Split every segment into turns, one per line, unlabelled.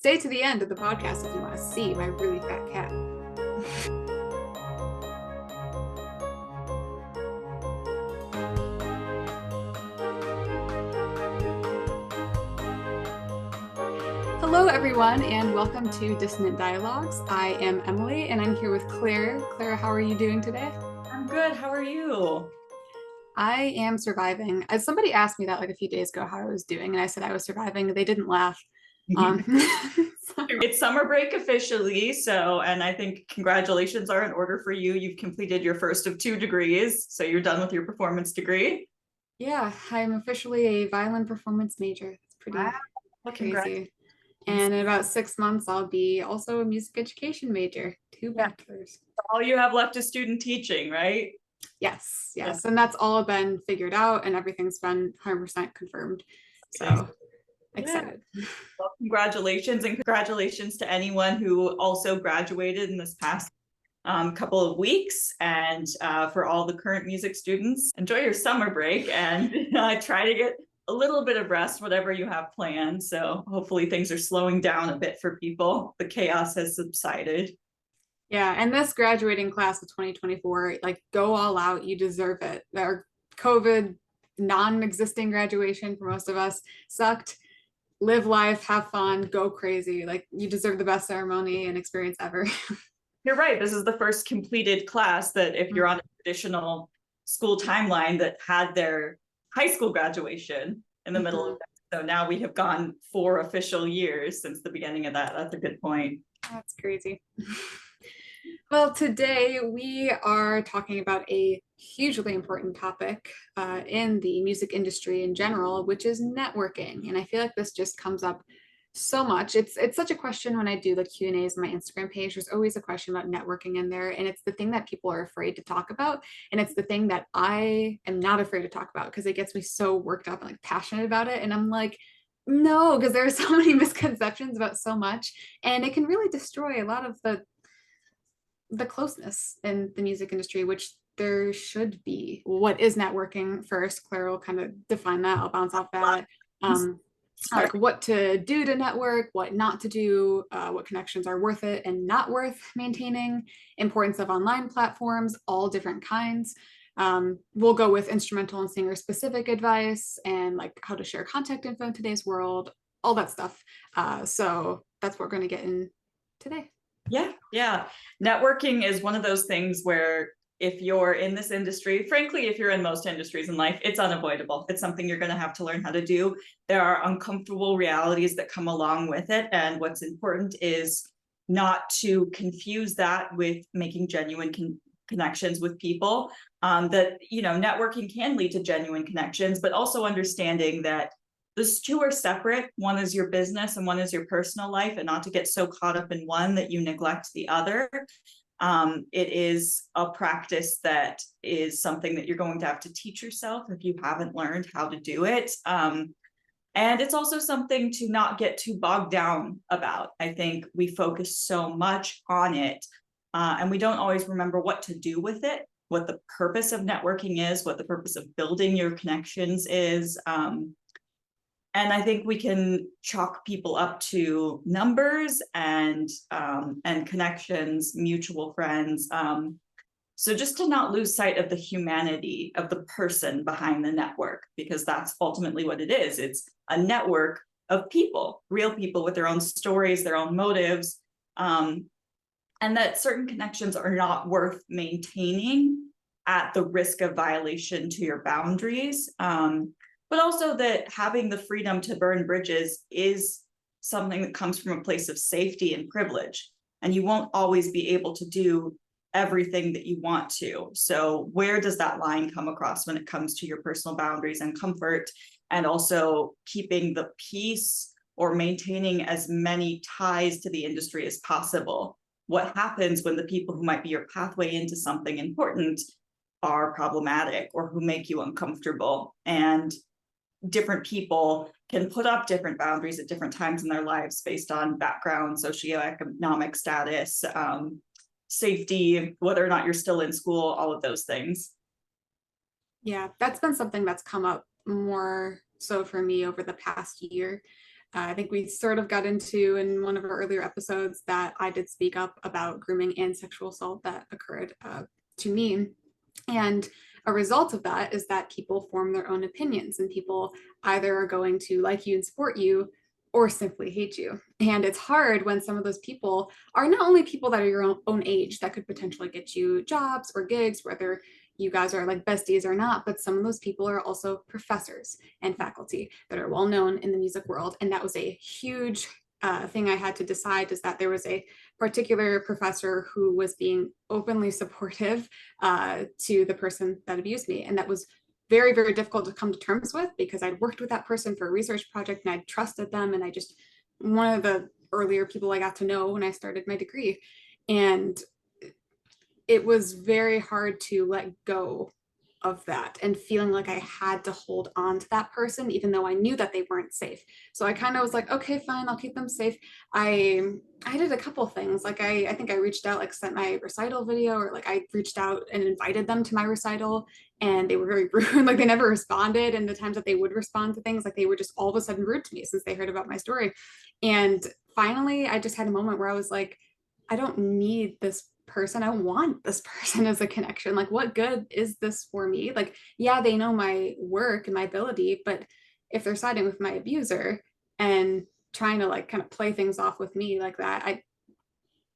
Stay to the end of the podcast if you want to see my really fat cat. Hello, everyone, and welcome to Dissonant Dialogues. I am Emily, and I'm here with Claire. Claire, how are you doing today?
I'm good. How are you?
I am surviving. As somebody asked me that like a few days ago, how I was doing, and I said I was surviving. They didn't laugh.
It's summer break officially, and I think congratulations are in order for you. You've completed your first of 2 degrees, so you're done with your performance degree.
Yeah, I'm officially a violin performance major. It's pretty crazy. And in about 6 months, I'll be also a music education major, 2 bachelors.
All you have left is student teaching, right?
Yes. And that's all been figured out and everything's been 100% confirmed. So excited.
Well, congratulations, and congratulations to anyone who also graduated in this past couple of weeks. And for all the current music students, enjoy your summer break and try to get a little bit of rest, whatever you have planned. So hopefully things are slowing down a bit for people. The chaos has subsided.
Yeah, and this graduating class of 2024, like, go all out. You deserve it. Our COVID non-existing graduation for most of us sucked. Live life, have fun, go crazy. Like, you deserve the best ceremony and experience ever.
You're right. This is the first completed class that, if you're on a traditional school timeline, that had their high school graduation in the middle of it. So now we have gone 4 official years since the beginning of that. That's a good point.
That's crazy. Well, today we are talking about a hugely important topic in the music industry in general, which is networking. And I feel like this just comes up so much. It's such a question when I do the Q&As on my Instagram page. There's always a question about networking in there, and it's the thing that people are afraid to talk about, and it's the thing that I am not afraid to talk about because it gets me so worked up and like passionate about it. And I'm like, no, because there are so many misconceptions about so much, and it can really destroy a lot of the closeness in the music industry, which there should be. What is networking? First, Claire will kind of define that. I'll bounce off that. Like what to do to network, what not to do, what connections are worth it and not worth maintaining, importance of online platforms, all different kinds. We'll go with instrumental and singer specific advice and like how to share contact info in today's world, all that stuff. So that's what we're going to get in today.
Yeah. Networking is one of those things where, if you're in this industry, frankly, if you're in most industries in life, it's unavoidable. It's something you're going to have to learn how to do. There are uncomfortable realities that come along with it. And what's important is not to confuse that with making genuine connections with people. That, networking can lead to genuine connections, but also understanding that those two are separate. One is your business and one is your personal life, and not to get so caught up in one that you neglect the other. It is a practice that is something that you're going to have to teach yourself if you haven't learned how to do it. And it's also something to not get too bogged down about. I think we focus so much on it, and we don't always remember what to do with it, what the purpose of networking is, what the purpose of building your connections is. And I think we can chalk people up to numbers and connections, mutual friends. So just to not lose sight of the humanity of the person behind the network, because that's ultimately what it is. It's a network of people, real people with their own stories, their own motives, and that certain connections are not worth maintaining at the risk of violation to your boundaries. But also that having the freedom to burn bridges is something that comes from a place of safety and privilege. And you won't always be able to do everything that you want to. So where does that line come across when it comes to your personal boundaries and comfort, and also keeping the peace or maintaining as many ties to the industry as possible? What happens when the people who might be your pathway into something important are problematic or who make you uncomfortable? And different people can put up different boundaries at different times in their lives based on background, socioeconomic status, safety, whether or not you're still in school, all of those things.
Yeah, that's been something that's come up more so for me over the past year. I think we sort of got into in one of our earlier episodes that I did speak up about grooming and sexual assault that occurred to me. And a result of that is that people form their own opinions, and people either are going to like you and support you or simply hate you. And it's hard when some of those people are not only people that are your own age that could potentially get you jobs or gigs, whether you guys are like besties or not, but some of those people are also professors and faculty that are well known in the music world. And that was a huge thing I had to decide, is that there was a particular professor who was being openly supportive to the person that abused me. And that was very, very difficult to come to terms with, because I'd worked with that person for a research project and I trusted them. And I just, one of the earlier people I got to know when I started my degree. And it was very hard to let go of that and feeling like I had to hold on to that person, even though I knew that they weren't safe. So I kind of was like, okay, fine, I'll keep them safe. I did a couple things. Like I think I reached out, like sent my recital video, or like I reached out and invited them to my recital, and they were very rude. Like they never responded. And the times that they would respond to things, like they were just all of a sudden rude to me since they heard about my story. And finally, I just had a moment where I was like, I don't need this person. I want this person as a connection. Like, what good is this for me? Like, yeah, they know my work and my ability, but if they're siding with my abuser and trying to like kind of play things off with me like that,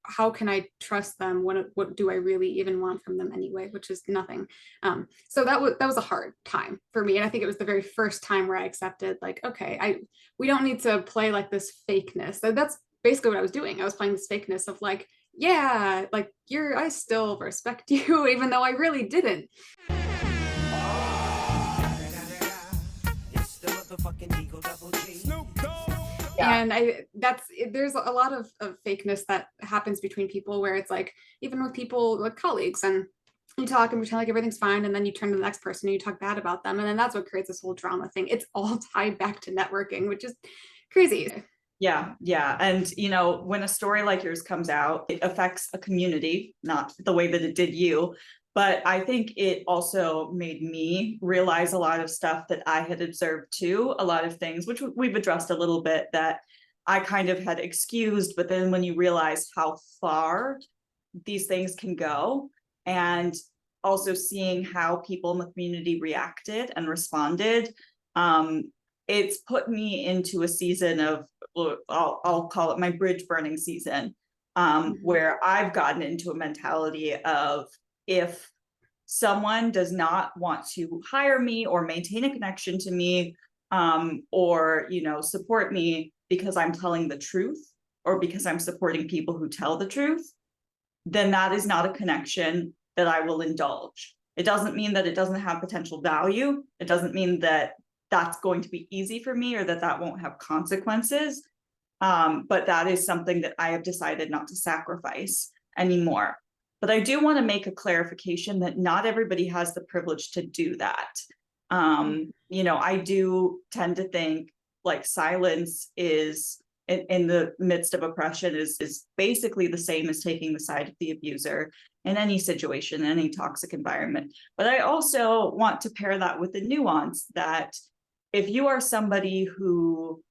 how can I trust them? What do I really even want from them anyway? Which is nothing. So that was a hard time for me, and I think it was the very first time where I accepted, like, okay, we don't need to play like this fakeness. So that's basically what I was doing. I was playing this fakeness of like, yeah, like I still respect you, even though I really didn't.
Yeah.
And there's a lot of fakeness that happens between people, where it's like, even with people like colleagues, and you talk and pretend like everything's fine, and then you turn to the next person and you talk bad about them, and then that's what creates this whole drama thing. It's all tied back to networking, which is crazy.
Yeah, yeah. And, when a story like yours comes out, it affects a community, not the way that it did you. But I think it also made me realize a lot of stuff that I had observed too, a lot of things, which we've addressed a little bit, that I kind of had excused. But then when you realize how far these things can go, and also seeing how people in the community reacted and responded, it's put me into a season of, I'll call it my bridge burning season, where I've gotten into a mentality of, if someone does not want to hire me or maintain a connection to me, or support me because I'm telling the truth, or because I'm supporting people who tell the truth, then that is not a connection that I will indulge. It doesn't mean that it doesn't have potential value. It doesn't mean that that's going to be easy for me, or that won't have consequences. But that is something that I have decided not to sacrifice anymore. But I do want to make a clarification that not everybody has the privilege to do that. I do tend to think like silence is, in the midst of oppression, is basically the same as taking the side of the abuser in any situation, any toxic environment. But I also want to pair that with the nuance that if you are somebody who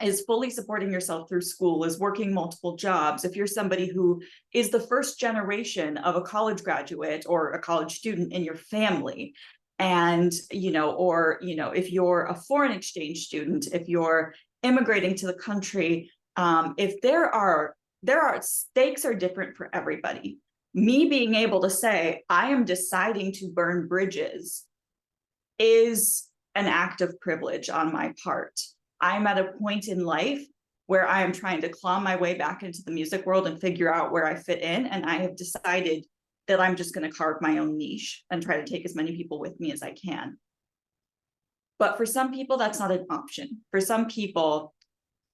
is fully supporting yourself through school, is working multiple jobs, if you're somebody who is the first generation of a college graduate or a college student in your family, and if you're a foreign exchange student, if you're immigrating to the country, if there are stakes are different for everybody. Me being able to say I am deciding to burn bridges is an act of privilege on my part. I'm at a point in life where I am trying to claw my way back into the music world and figure out where I fit in. And I have decided that I'm just going to carve my own niche and try to take as many people with me as I can. But for some people, that's not an option. For some people,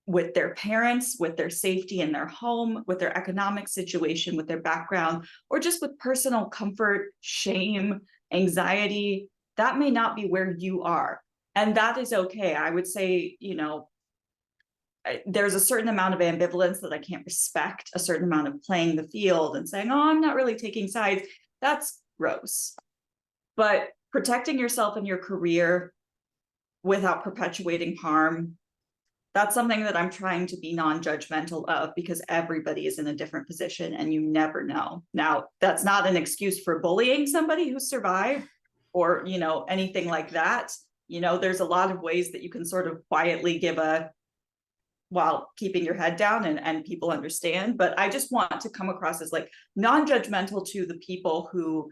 with their parents, with their safety in their home, with their economic situation, with their background, or just with personal comfort, shame, anxiety, that may not be where you are. And that is okay. I would say, there's a certain amount of ambivalence that I can't respect, a certain amount of playing the field and saying, oh, I'm not really taking sides. That's gross. But protecting yourself and your career without perpetuating harm that's something that I'm trying to be non-judgmental of, because everybody is in a different position and you never know. Now, that's not an excuse for bullying somebody who survived or, you know, anything like that. You know, there's a lot of ways that you can sort of quietly give a, while keeping your head down, and people understand. But I just want to come across as like non-judgmental to the people who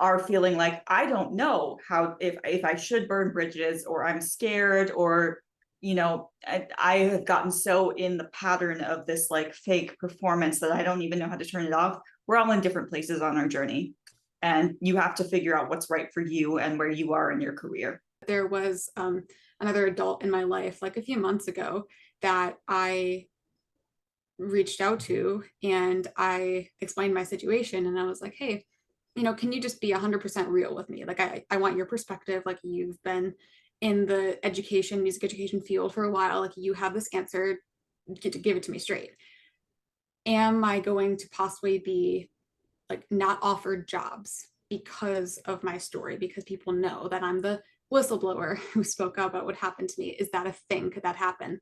are feeling like, I don't know how, if I should burn bridges, or I'm scared, or, you know, I have gotten so in the pattern of this like fake performance that I don't even know how to turn it off. We're all in different places on our journey, and you have to figure out what's right for you and where you are in your career.
There was another adult in my life like a few months ago that I reached out to, and I explained my situation, and I was like, hey, you know, can you just be 100% real with me? Like, I want your perspective. Like, you've been in the music education field for a while. Like, you have this answer, get to give it to me straight. Am I going to possibly be like not offered jobs because of my story, because people know that I'm the whistleblower who spoke up about what happened to me? Is that a thing? Could that happen?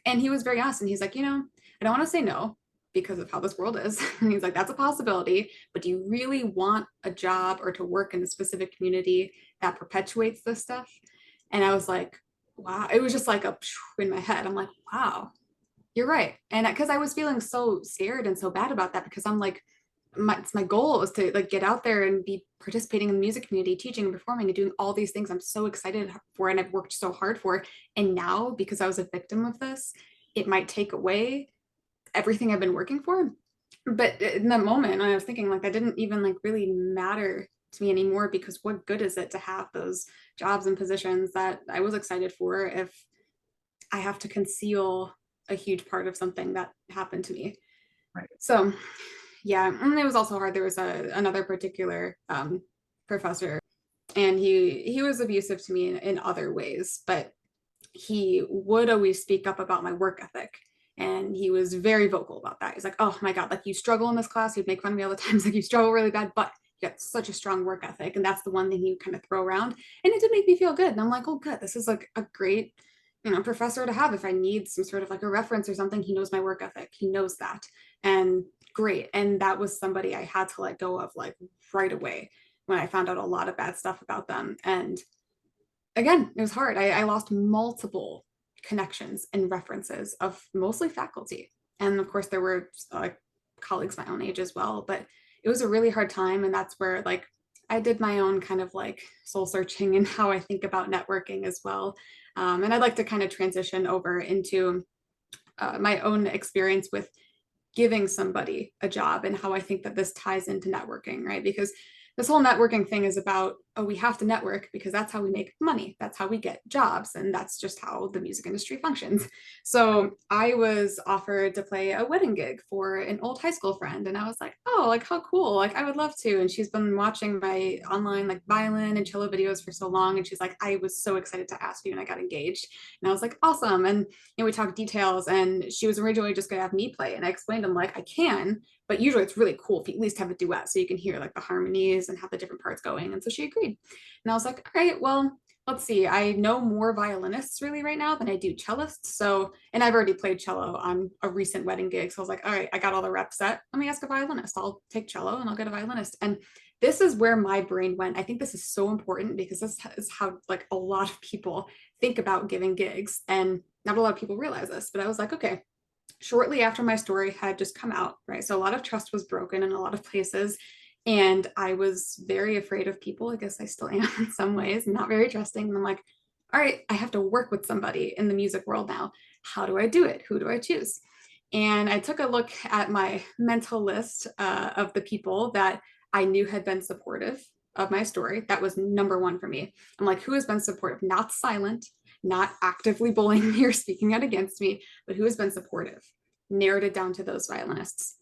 And he was very honest, and he's like, you know, I don't want to say no because of how this world is. And he's like, that's a possibility, but do you really want a job or to work in a specific community that perpetuates this stuff? And I was like, wow. It was just like a in my head. I'm like, wow, you're right. And because I was feeling so scared and so bad about that, because I'm like, my goal was to like get out there and be participating in the music community, teaching and performing and doing all these things I'm so excited for and I've worked so hard for. And now, because I was a victim of this, it might take away everything I've been working for. But in that moment, I was thinking like that didn't even like really matter to me anymore, because what good is it to have those jobs and positions that I was excited for if I have to conceal a huge part of something that happened to me?
Right.
So yeah, and it was also hard. There was another particular professor, and he was abusive to me in other ways, but he would always speak up about my work ethic, and he was very vocal about that. He's like, oh my god, like you struggle in this class. He'd make fun of me all the time. He's like, you struggle really bad, but you got such a strong work ethic. And that's the one thing he would kind of throw around, and it did make me feel good. And I'm like, oh good, this is like a great, you know, professor to have if I need some sort of like a reference or something. He knows my work ethic, he knows that. And great. And that was somebody I had to let go of like right away when I found out a lot of bad stuff about them. And again, it was hard. I lost multiple connections and references of mostly faculty. And of course, there were colleagues my own age as well, but it was a really hard time. And that's where like I did my own kind of like soul searching and how I think about networking as well. And I'd like to kind of transition over into my own experience with giving somebody a job and how I think that this ties into networking, right? Because this whole networking thing is about, oh, we have to network because that's how we make money. That's how we get jobs. And that's just how the music industry functions. So I was offered to play a wedding gig for an old high school friend. And I was like, oh, like how cool. Like I would love to. And she's been watching my online like violin and cello videos for so long. And she's like, I was so excited to ask you and I got engaged. And I was like, awesome. And you know, we talked details, and she was originally just gonna have me play. And I explained, I'm like, I can, but usually it's really cool if you at least have a duet so you can hear like the harmonies and have the different parts going. And so she agreed. And I was like, all right, well, let's see. I know more violinists really right now than I do cellists. So, and I've already played cello on a recent wedding gig. So I was like, all right, I got all the reps set. Let me ask a violinist. I'll take cello and I'll get a violinist. And this is where my brain went. I think this is so important because this is how like a lot of people think about giving gigs. And not a lot of people realize this, but I was like, okay, shortly after my story had just come out, right? So a lot of trust was broken in a lot of places. And I was very afraid of people. I guess I still am in some ways, not very trusting. And I'm like, all right, I have to work with somebody in the music world now. How do I do it? Who do I choose? And I took a look at my mental list of the people that I knew had been supportive of my story. That was number one for me. I'm like, who has been supportive? Not silent, not actively bullying me or speaking out against me, but who has been supportive? Narrowed it down to those violinists.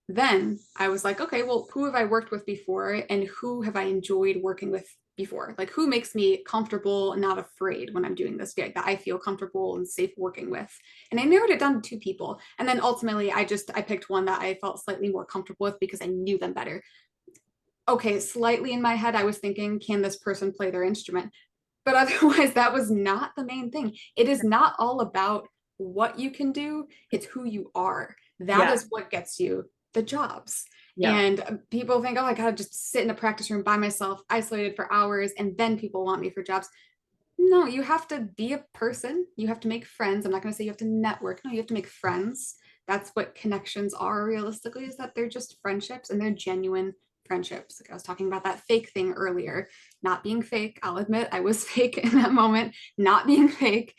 Then I was like, okay, well, who have I worked with before and who have I enjoyed working with before? Like who makes me comfortable and not afraid when I'm doing this gig that I feel comfortable and safe working with? And I narrowed it down to two people. And then ultimately I picked one that I felt slightly more comfortable with because I knew them better. Okay, slightly in my head, I was thinking, can this person play their instrument? But otherwise, that was not the main thing. It is not all about what you can do, it's who you are. That
Yeah.
is what gets you the jobs.
Yeah.
And people think, oh, I gotta just sit in a practice room by myself, isolated for hours, and then people want me for jobs. No, you have to be a person. You have to make friends. I'm not going to say you have to network. No, you have to make friends. That's what connections are realistically, is that they're just friendships and they're genuine friendships. Like I was talking about that fake thing earlier, not being fake. I'll admit I was fake in that moment, not being fake.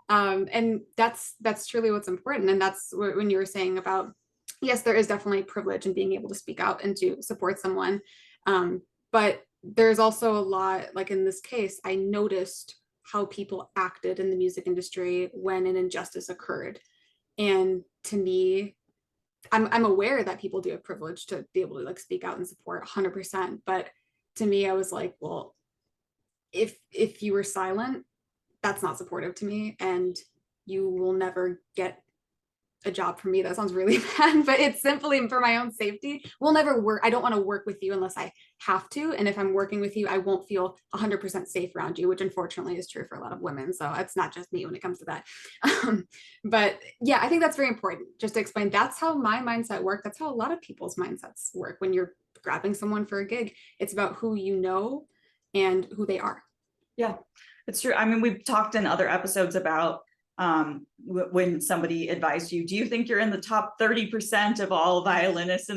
And that's truly what's important. And that's when you were saying about, yes, there is definitely privilege in being able to speak out and to support someone. But there's also a lot, like in this case, I noticed how people acted in the music industry when an injustice occurred. And to me, I'm aware that people do have privilege to be able to like speak out and support 100%. But to me, I was like, well, if you were silent, that's not supportive to me, and you will never get a job from me. That sounds really bad, but it's simply for my own safety. We'll never work. I don't want to work with you unless I have to. And if I'm working with you, I won't feel 100% safe around you, which unfortunately is true for a lot of women. So it's not just me when it comes to that. But yeah, I think that's very important. Just to explain, that's how my mindset works. That's how a lot of people's mindsets work. When you're grabbing someone for a gig, it's about who you know and who they are.
Yeah, it's true. I mean, we've talked in other episodes about when somebody advised you, do you think you're in the top 30% of all violinists?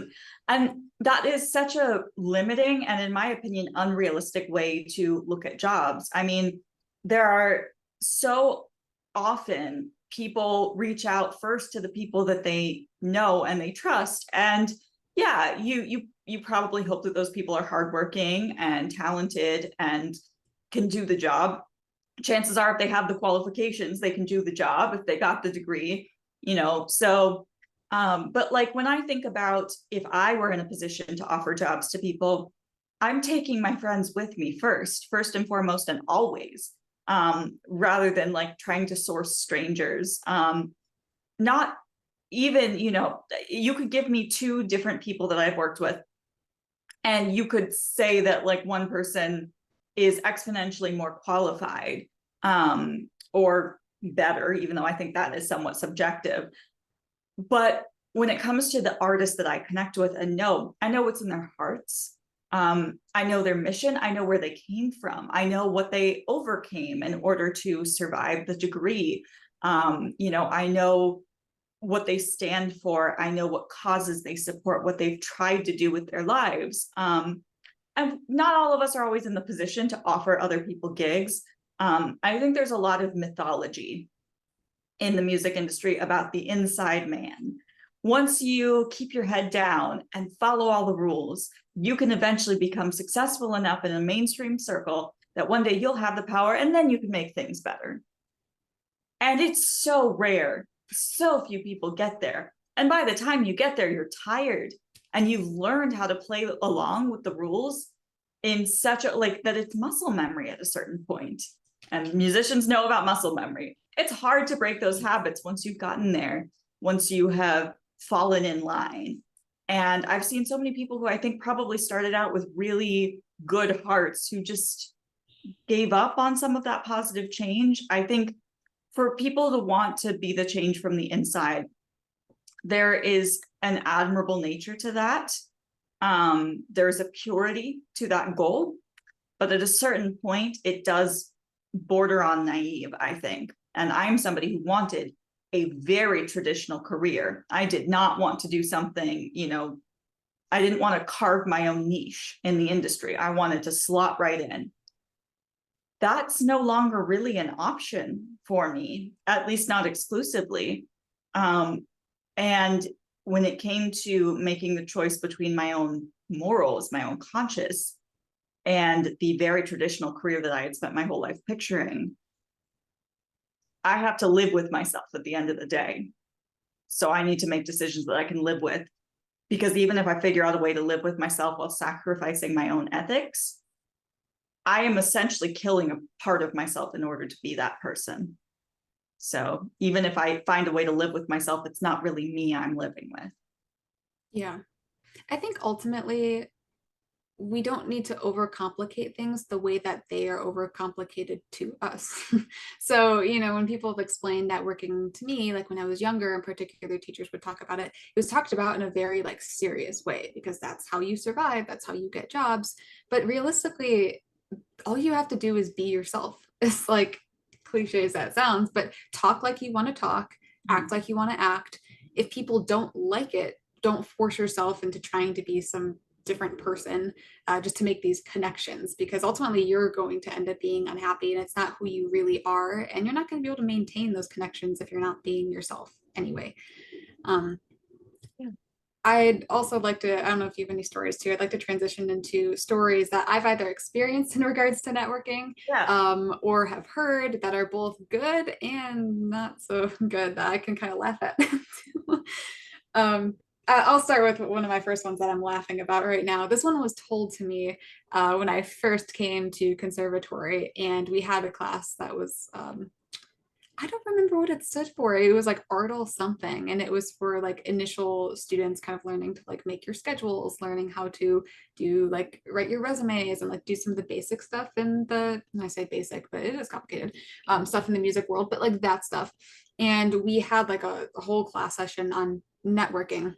And that is such a limiting and, in my opinion, unrealistic way to look at jobs. I mean, there are so often people reach out first to the people that they know and they trust. And yeah, you probably hope that those people are hardworking and talented and can do the job. Chances are, if they have the qualifications, they can do the job if they got the degree, so but like when I think about if I were in a position to offer jobs to people, I'm taking my friends with me first and foremost, and always, rather than like trying to source strangers. Not even, you could give me two different people that I've worked with, and you could say that like one person is exponentially more qualified, or better, even though I think that is somewhat subjective. But when it comes to the artists that I connect with and I know what's in their hearts. I know their mission. I know where they came from. I know what they overcame in order to survive the degree. I know what they stand for. I know what causes they support, what they've tried to do with their lives. And not all of us are always in the position to offer other people gigs. I think there's a lot of mythology in the music industry about the inside man. Once you keep your head down and follow all the rules, you can eventually become successful enough in a mainstream circle that one day you'll have the power, and then you can make things better. And it's so rare. So few people get there. And by the time you get there, you're tired and you've learned how to play along with the rules in such a like that it's muscle memory at a certain point. And musicians know about muscle memory. It's hard to break those habits once you've gotten there, once you have fallen in line. And I've seen so many people who I think probably started out with really good hearts who just gave up on some of that positive change. I think for people to want to be the change from the inside, there is an admirable nature to that. There's a purity to that goal, but at a certain point, it does border on naive, I think. And I'm somebody who wanted a very traditional career. I did not want to do something, I didn't want to carve my own niche in the industry. I wanted to slot right in. That's no longer really an option for me, at least not exclusively. And when it came to making the choice between my own morals, my own conscience, and the very traditional career that I had spent my whole life picturing, I have to live with myself at the end of the day. So I need to make decisions that I can live with, because even if I figure out a way to live with myself while sacrificing my own ethics, I am essentially killing a part of myself in order to be that person. So even if I find a way to live with myself, it's not really me I'm living with.
Yeah. I think ultimately we don't need to overcomplicate things the way that they are overcomplicated to us. So, when people have explained networking to me, like when I was younger, in particular, teachers would talk about it. It was talked about in a very like serious way because that's how you survive, that's how you get jobs. But realistically, all you have to do is be yourself. It's like cliche as that sounds, but talk like you want to talk, act like you want to act. If people don't like it, don't force yourself into trying to be some different person just to make these connections, because ultimately you're going to end up being unhappy and it's not who you really are, and you're not going to be able to maintain those connections if you're not being yourself anyway. um, I'd also like to, I don't know if you have any stories too, I'd like to transition into stories that I've either experienced in regards to networking
Yeah.
or have heard that are both good and not so good that I can kind of laugh at. um, I'll start with one of my first ones that I'm laughing about right now. This one was told to me when I first came to conservatory, and we had a class that was I don't remember what it stood for. It was like Artle something, and it was for like initial students kind of learning to like make your schedules, learning how to do like write your resumes and like do some of the basic stuff in the, and I say basic, but it is complicated, stuff in the music world, but like that stuff. And we had like a whole class session on networking,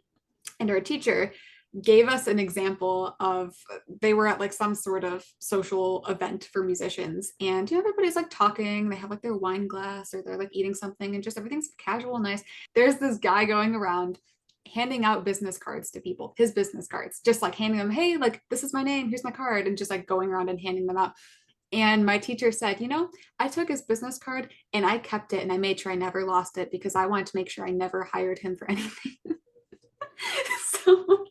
and our teacher gave us an example of, they were at like some sort of social event for musicians, and everybody's like talking, they have like their wine glass or they're like eating something, and just everything's casual and nice. There's this guy going around handing out business cards to people, his business cards, just like handing them, hey, like this is my name, here's my card, and just like going around and handing them out. And my teacher said, I took his business card and I kept it and I made sure I never lost it because I wanted to make sure I never hired him for anything. So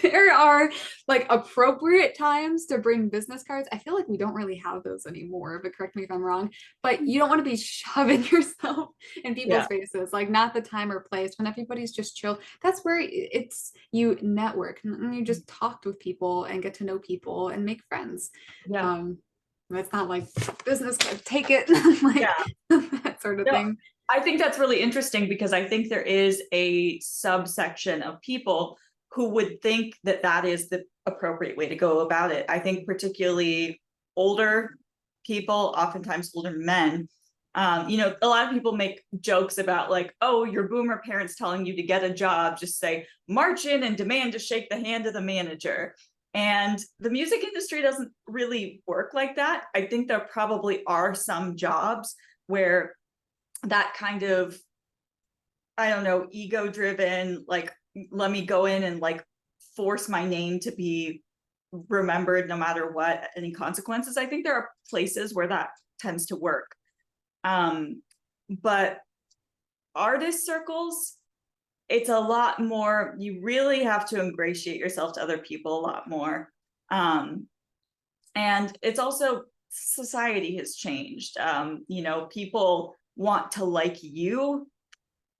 there are like appropriate times to bring business cards. I feel like we don't really have those anymore, but correct me if I'm wrong. But you don't want to be shoving yourself in people's
Yeah.
faces, like not the time or place when everybody's just chill. That's where it's you network and you just talk with people and get to know people and make friends.
Yeah.
Um, it's not like business card, take it, like
Yeah.
that sort of
No,
thing.
I think that's really interesting because I think there is a subsection of people who would think that that is the appropriate way to go about it. I think particularly older people, oftentimes older men, a lot of people make jokes about like, oh, your boomer parents telling you to get a job, just say, march in and demand to shake the hand of the manager. And the music industry doesn't really work like that. I think there probably are some jobs where that kind of, I don't know, ego driven, like, let me go in and like force my name to be remembered no matter what, any consequences. I think there are places where that tends to work. But artist circles, it's a lot more, you really have to ingratiate yourself to other people a lot more. And it's also, society has changed. People want to like you,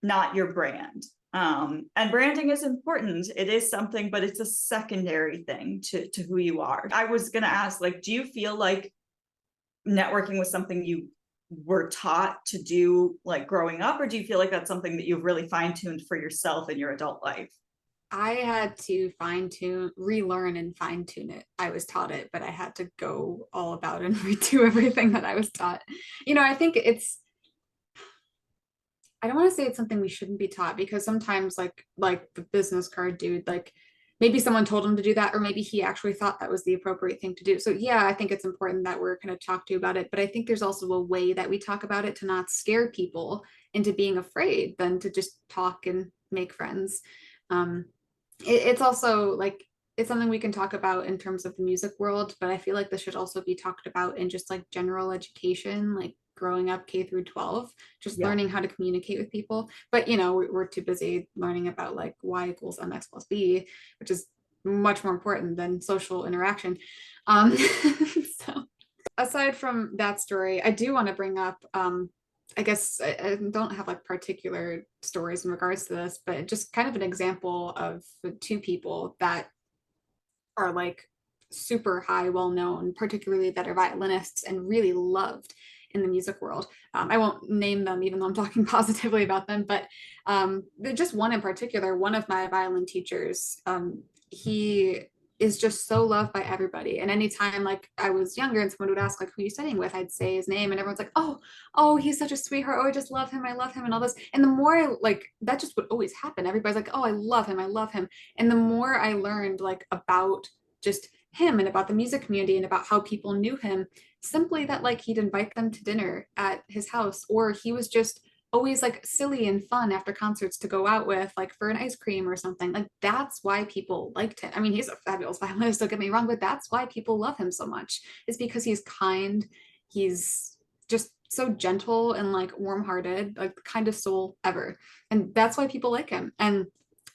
not your brand. And branding is important. It is something, but it's a secondary thing to who you are. I was going to ask, like, do you feel like networking was something you were taught to do like growing up, or do you feel like that's something that you've really fine-tuned for yourself in your adult life?
I had to relearn and fine tune it. I was taught it, but I had to go all about and redo everything that I was taught. I think I don't want to say it's something we shouldn't be taught, because sometimes like the business card dude, like maybe someone told him to do that, or maybe he actually thought that was the appropriate thing to do. So yeah, I think it's important that we're kind of talked to about it, but I think there's also a way that we talk about it to not scare people into being afraid than to just talk and make friends. It's also like it's something we can talk about in terms of the music world, but I feel like this should also be talked about in just like general education, like growing up K through 12, just
Yeah.
learning how to communicate with people. But we're too busy learning about like y equals mx plus b, which is much more important than social interaction. So aside from that story, I do want to bring up I guess I don't have like particular stories in regards to this, but just kind of an example of the two people that are like super high, well known, particularly that are violinists and really loved in the music world. I won't name them, even though I'm talking positively about them, but just one in particular, one of my violin teachers, he is just so loved by everybody. And anytime like I was younger and someone would ask like who are you studying with, I'd say his name and everyone's like, oh, he's such a sweetheart. Oh, I just love him. I love him and all this. And the more I like that just would always happen. Everybody's like, oh, I love him. I love him. And the more I learned like about just him and about the music community and about how people knew him, simply that like he'd invite them to dinner at his house, or he was just always like silly and fun after concerts to go out with, like for an ice cream or something. Like that's why people liked him. I mean, he's a fabulous violinist, don't get me wrong, but that's why people love him so much. It's because he's kind, he's just so gentle and like warm-hearted, like the kindest soul ever. And that's why people like him. And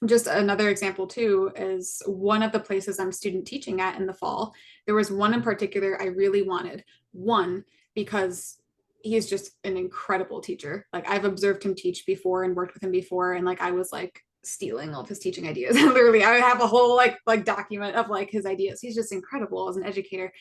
just another example too is one of the places I'm student teaching at in the fall. There was one in particular I really wanted. One, because he is just an incredible teacher. Like I've observed him teach before and worked with him before, and like I was like stealing all of his teaching ideas. Literally, I have a whole like document of like his ideas. He's just incredible as an educator.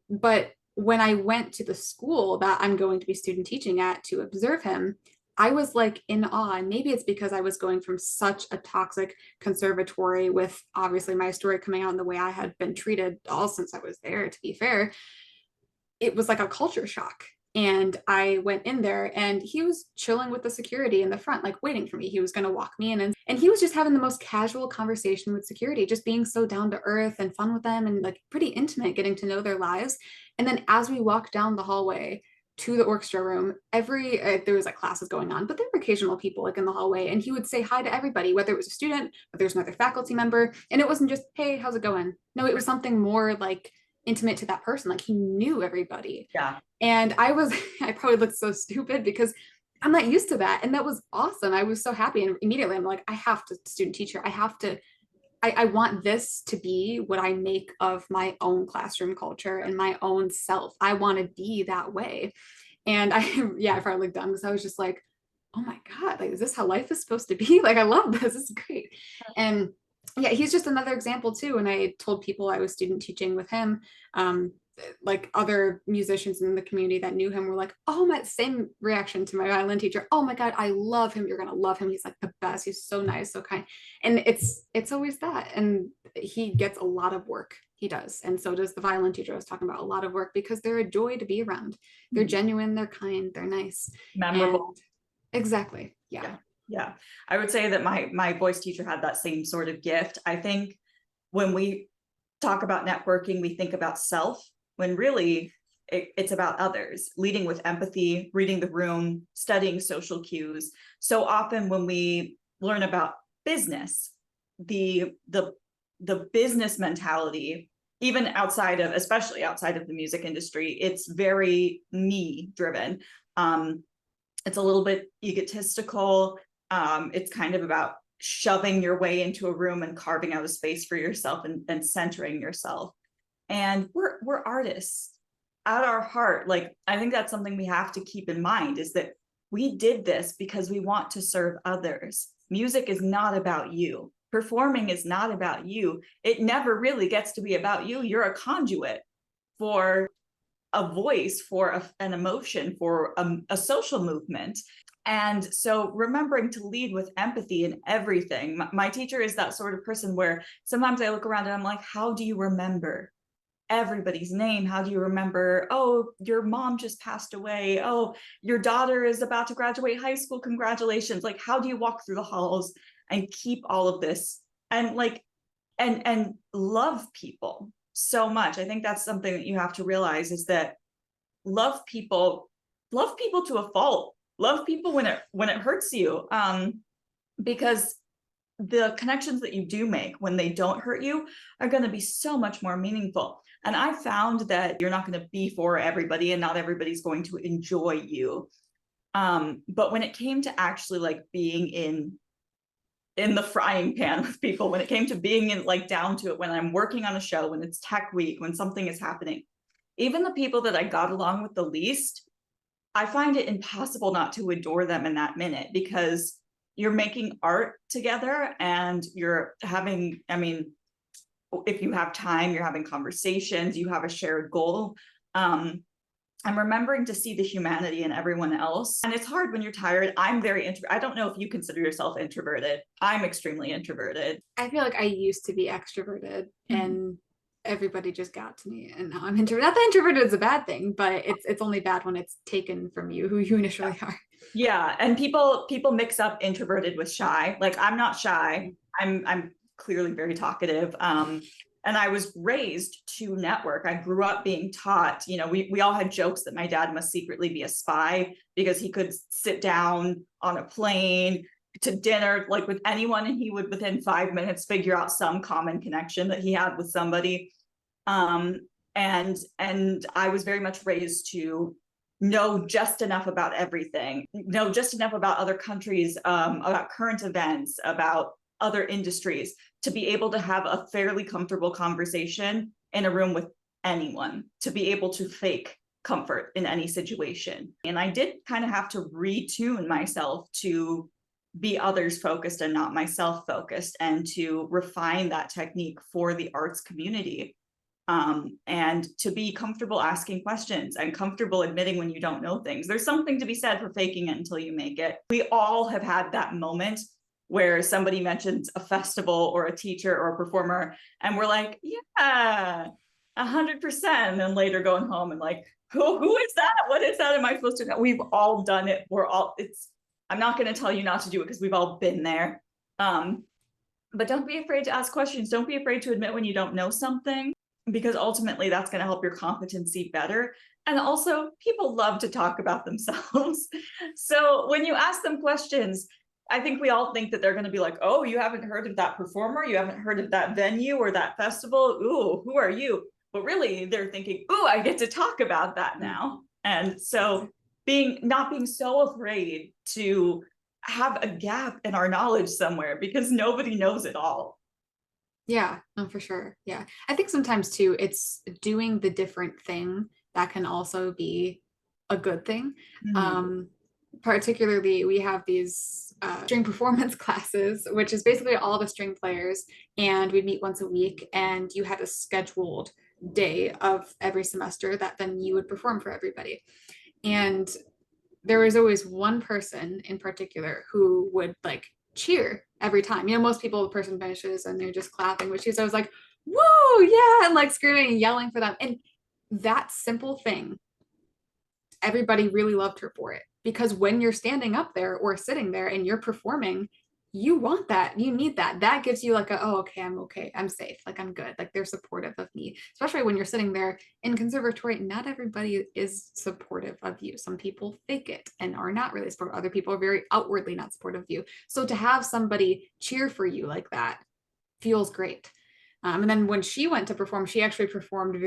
But when I went to the school that I'm going to be student teaching at to observe him, I was like in awe. And maybe it's because I was going from such a toxic conservatory with obviously my story coming out in the way I had been treated all since I was there, to be fair. It was like a culture shock. And I went in there and he was chilling with the security in the front, like waiting for me. He was going to walk me in, and he was just having the most casual conversation with security, just being so down to earth and fun with them and like pretty intimate, getting to know their lives. And then as we walked down the hallway to the orchestra room, there was like classes going on, but there were occasional people like in the hallway, and he would say hi to everybody, whether it was a student, whether it was another faculty member. And it wasn't just, hey, how's it going? No, it was something more like intimate to that person. Like he knew everybody.
Yeah.
And I probably looked so stupid because I'm not used to that. And that was awesome. I was so happy. And immediately I'm like, I have to student teacher. I want this to be what I make of my own classroom culture and my own self. I want to be that way. And I probably looked dumb because I was just like, oh my God, like, is this how life is supposed to be? Like, I love this. It's great. And yeah, he's just another example too. And I told people I was student teaching with him. Like other musicians in the community that knew him were like, oh, my same reaction to my violin teacher. Oh my God, I love him. You're gonna love him. He's like the best. He's so nice, so kind. And it's always that. And he gets a lot of work. He does. And so does the violin teacher I was talking about, a lot of work, because they're a joy to be around. They're genuine, they're kind, they're nice.
Memorable.
And exactly. Yeah.
Yeah. I would say that my voice teacher had that same sort of gift. I think when we talk about networking, we think about self, when really it's about others, leading with empathy, reading the room, studying social cues. So often when we learn about business, the business mentality, even especially outside of the music industry, it's very me driven. It's a little bit egotistical. It's kind of about shoving your way into a room and carving out a space for yourself and centering yourself. And we're artists at our heart. Like, I think that's something we have to keep in mind, is that we did this because we want to serve others. Music is not about you. Performing is not about you. It never really gets to be about you. You're a conduit for a voice, for an emotion, for a social movement. And so remembering to lead with empathy in everything. My teacher is that sort of person where sometimes I look around and I'm like, how do you remember everybody's name? How do you remember, oh, your mom just passed away, oh, your daughter is about to graduate high school, congratulations? Like, how do you walk through the halls and keep all of this and like and love people so much? I think that's something that you have to realize, is that love people to a fault. Love people when it hurts you, because the connections that you do make when they don't hurt you are going to be so much more meaningful. And I found that you're not going to be for everybody, and not everybody's going to enjoy you. But when it came to actually like being in the frying pan with people, when it came to being in, like, down to it, when I'm working on a show, when it's tech week, when something is happening, even the people that I got along with the least, I find it impossible not to adore them in that minute, because you're making art together and you're having, I mean, if you have time, you're having conversations, you have a shared goal. I'm remembering to see the humanity in everyone else. And it's hard when you're tired. I'm very I don't know if you consider yourself introverted. I'm extremely introverted.
I feel like I used to be extroverted and everybody just got to me, and now I'm introverted. Not that introverted is a bad thing, but it's only bad when it's taken from you who you initially are.
Yeah, and people mix up introverted with shy. Like, I'm not shy. I'm clearly very talkative. And I was raised to network. I grew up being taught, you know, we all had jokes that my dad must secretly be a spy because he could sit down on a plane to dinner like with anyone, and he would within 5 minutes figure out some common connection that he had with somebody. And I was very much raised to know just enough about everything, know just enough about other countries, about current events, about other industries, to be able to have a fairly comfortable conversation in a room with anyone, to be able to fake comfort in any situation. And I did kind of have to retune myself to be others focused and not myself focused, and to refine that technique for the arts community. And to be comfortable asking questions and comfortable admitting when you don't know things. There's something to be said for faking it until you make it. We all have had that moment where somebody mentions a festival or a teacher or a performer, and we're like, yeah, 100%. And then later going home and like, who is that? What is that? Am I supposed to know? We've all done it. I'm not going to tell you not to do it because we've all been there. But don't be afraid to ask questions. Don't be afraid to admit when you don't know something, because ultimately that's going to help your competency better. And also, people love to talk about themselves. So when you ask them questions, I think we all think that they're going to be like, oh, you haven't heard of that performer? You haven't heard of that venue or that festival? Ooh, who are you? But really, they're thinking, ooh, I get to talk about that now. And so not being so afraid to have a gap in our knowledge somewhere, because nobody knows it all.
Yeah, no, for sure. Yeah. I think sometimes too, it's doing the different thing that can also be a good thing. Particularly, we have these string performance classes, which is basically all the string players, and we meet once a week, and you had a scheduled day of every semester that then you would perform for everybody. And there was always one person in particular who would like cheer every time. You know, most people, the person finishes and they're just clapping, but she's always like, whoa, yeah, and like screaming and yelling for them. And that simple thing, everybody really loved her for it. Because when you're standing up there or sitting there and you're performing, you want that. You need that. That gives you like oh, okay, I'm okay. I'm safe. Like I'm good. Like they're supportive of me. Especially when you're sitting there in conservatory, not everybody is supportive of you. Some people fake it and are not really supportive. Other people are very outwardly not supportive of you. So to have somebody cheer for you like that feels great. And then when she went to perform, she actually performed the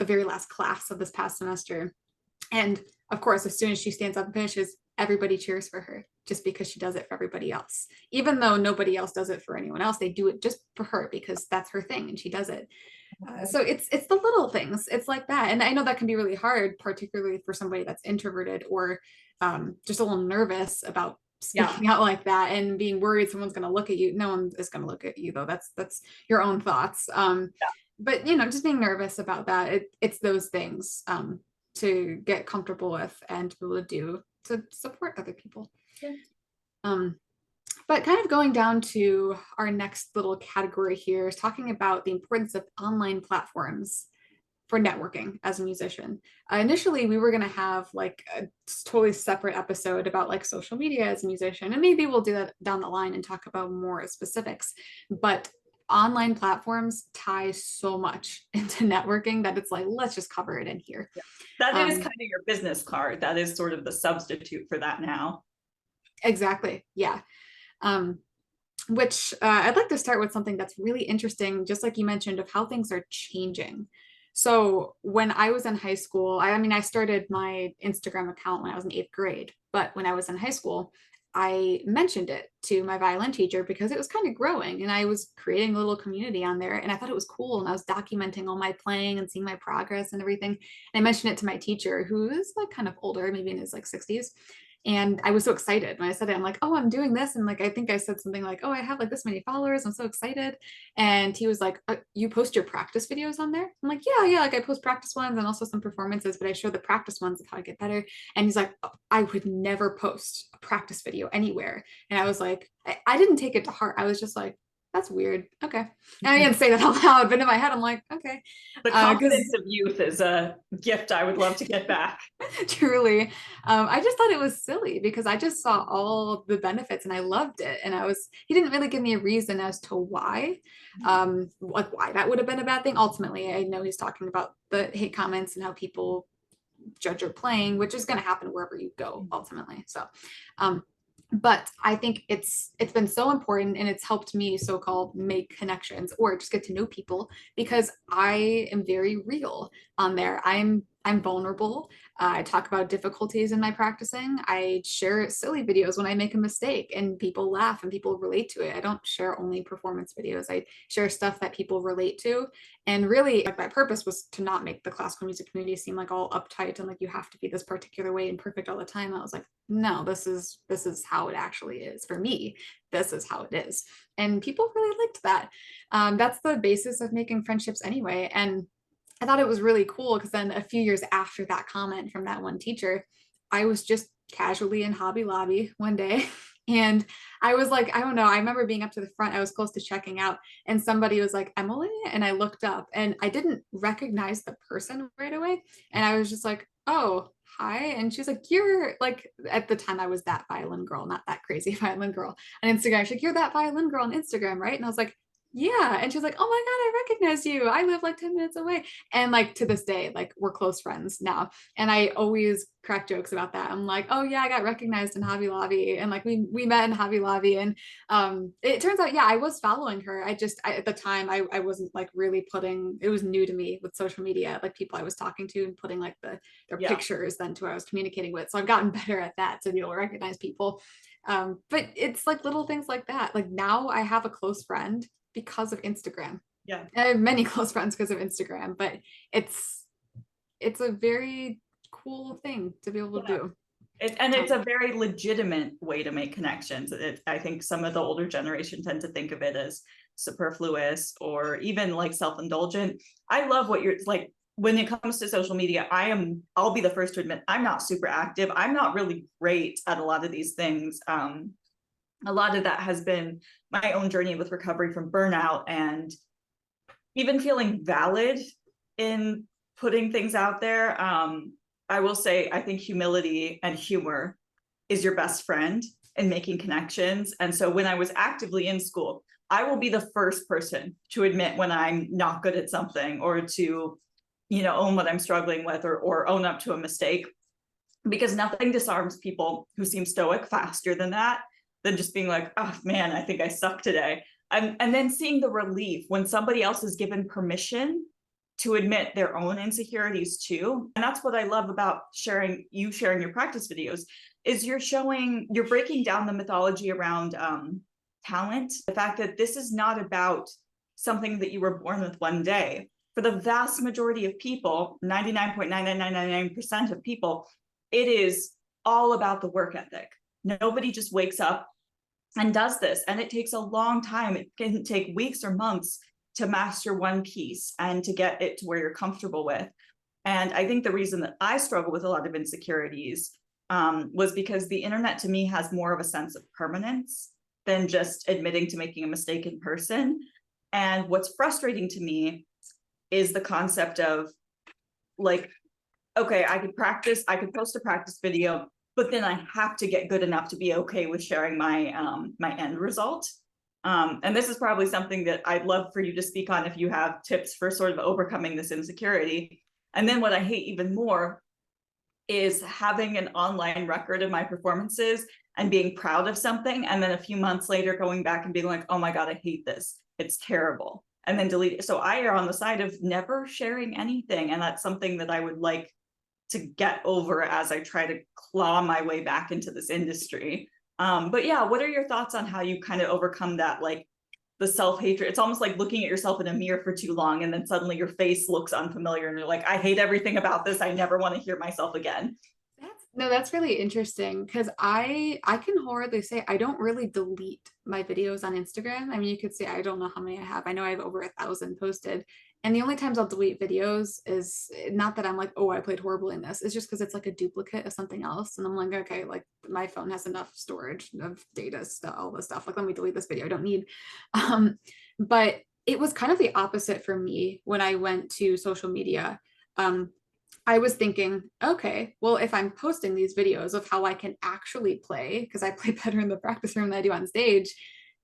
very last class of this past semester. And of course, as soon as she stands up and finishes, everybody cheers for her just because she does it for everybody else. Even though nobody else does it for anyone else, they do it just for her because that's her thing and she does it. So it's the little things. It's like that. And I know that can be really hard, particularly for somebody that's introverted or just a little nervous about speaking out like that and being worried someone's going to look at you. No one is going to look at you though. That's your own thoughts. But you know, just being nervous about that. It's those things to get comfortable with and to be able to do to support other people.
Yeah.
But kind of going down to our next little category here is talking about the importance of online platforms for networking as a musician. Initially, we were going to have like a totally separate episode about like social media as a musician, and maybe we'll do that down the line and talk about more specifics. But online platforms tie so much into networking that it's like, let's just cover it in here.
Yeah. That is kind of your business card. That is sort of the substitute for that now.
Exactly. Yeah. Which I'd like to start with something that's really interesting, just like you mentioned, of how things are changing. So when I was in high school, I mean, I started my Instagram account when I was in 8th grade, but when I was in high school, I mentioned it to my violin teacher because it was kind of growing and I was creating a little community on there and I thought it was cool. And I was documenting all my playing and seeing my progress and everything. And I mentioned it to my teacher, who is like kind of older, maybe in his like 60s. And I was so excited when I said it. I'm like, oh, I'm doing this. And like, I think I said something like, oh, I have like this many followers. I'm so excited. And he was like, you post your practice videos on there? I'm like, yeah. Like I post practice ones and also some performances, but I show the practice ones of how to get better. And he's like, oh, I would never post a practice video anywhere. And I was like, I didn't take it to heart. I was just like, that's weird. Okay. And I didn't say that out loud, but in my head, I'm like, okay.
The confidence of youth is a gift I would love to get back.
Truly. I just thought it was silly because I just saw all the benefits and I loved it. And he didn't really give me a reason as to why, like why that would have been a bad thing. Ultimately, I know he's talking about the hate comments and how people judge your playing, which is going to happen wherever you go ultimately. So, but I think it's been so important and it's helped me so-called make connections or just get to know people because I am very real on there. I'm vulnerable. I talk about difficulties in my practicing. I share silly videos when I make a mistake and people laugh and people relate to it. I don't share only performance videos. I share stuff that people relate to. And really, like, my purpose was to not make the classical music community seem like all uptight and like you have to be this particular way and perfect all the time. I was like, no, this is how it actually is for me. This is how it is. And people really liked that. That's the basis of making friendships anyway. And I thought it was really cool because then a few years after that comment from that one teacher, I was just casually in Hobby Lobby one day. And I was like, I don't know. I remember being up to the front. I was close to checking out and somebody was like, Emily. And I looked up and I didn't recognize the person right away. And I was just like, oh, hi. And she's like, you're like, at the time I was that violin girl, not that crazy violin girl on Instagram. She's like, you're that violin girl on Instagram, right? And I was like, yeah. And she's like, oh my God, I recognize you. I live like 10 minutes away. And like to this day, like we're close friends now. And I always crack jokes about that. I'm like, oh yeah, I got recognized in Hobby Lobby. And like we met in Hobby Lobby. And it turns out, yeah, I was following her. At the time I wasn't like really it was new to me with social media, like people I was talking to and putting like their pictures then to who I was communicating with. So I've gotten better at that to be able to recognize people. But it's like little things like that. Like now I have a close friend because of Instagram.
Yeah.
I have many close friends because of Instagram, but it's a very cool thing to be able to do.
It's a very legitimate way to make connections. I think some of the older generation tend to think of it as superfluous or even like self-indulgent. I love what you're like when it comes to social media. I'll be the first to admit I'm not super active. I'm not really great at a lot of these things. A lot of that has been my own journey with recovery from burnout and even feeling valid in putting things out there. I will say, I think humility and humor is your best friend in making connections. And so when I was actively in school, I will be the first person to admit when I'm not good at something or to, own what I'm struggling with or own up to a mistake, because nothing disarms people who seem stoic faster than just being like, oh man, I think I suck today. And then seeing the relief when somebody else is given permission to admit their own insecurities too. And that's what I love about sharing your practice videos is you're breaking down the mythology around talent. The fact that this is not about something that you were born with one day. For the vast majority of people, 99.99999% of people, it is all about the work ethic. Nobody just wakes up and does this. And it takes a long time. It can take weeks or months to master one piece and to get it to where you're comfortable with. And I think the reason that I struggle with a lot of insecurities was because the internet to me has more of a sense of permanence than just admitting to making a mistake in person. And what's frustrating to me is the concept of like, okay, I could post a practice video, but then I have to get good enough to be okay with sharing my my end result. And this is probably something that I'd love for you to speak on if you have tips for sort of overcoming this insecurity. And then what I hate even more is having an online record of my performances and being proud of something. And then a few months later, going back and being like, oh my God, I hate this. It's terrible. And then delete it. So I err on the side of never sharing anything. And that's something that I would like to get over as I try to claw my way back into this industry. But yeah, what are your thoughts on how you kind of overcome that, like the self-hatred? It's almost like looking at yourself in a mirror for too long and then suddenly your face looks unfamiliar and you're like, I hate everything about this. I never want to hear myself again.
No, that's really interesting because I can wholeheartedly say I don't really delete my videos on Instagram. I mean, you could say I don't know how many I have. I know I have over 1,000 posted. And the only times I'll delete videos is not that I'm like, oh, I played horribly in this. It's just because it's like a duplicate of something else. And I'm like, okay, like my phone has enough storage of data stuff, all this stuff. Like, let me delete this video. I don't need. Um, but it was kind of the opposite for me when I went to social media. Um, I was thinking, okay, well, if I'm posting these videos of how I can actually play, because I play better in the practice room than I do on stage,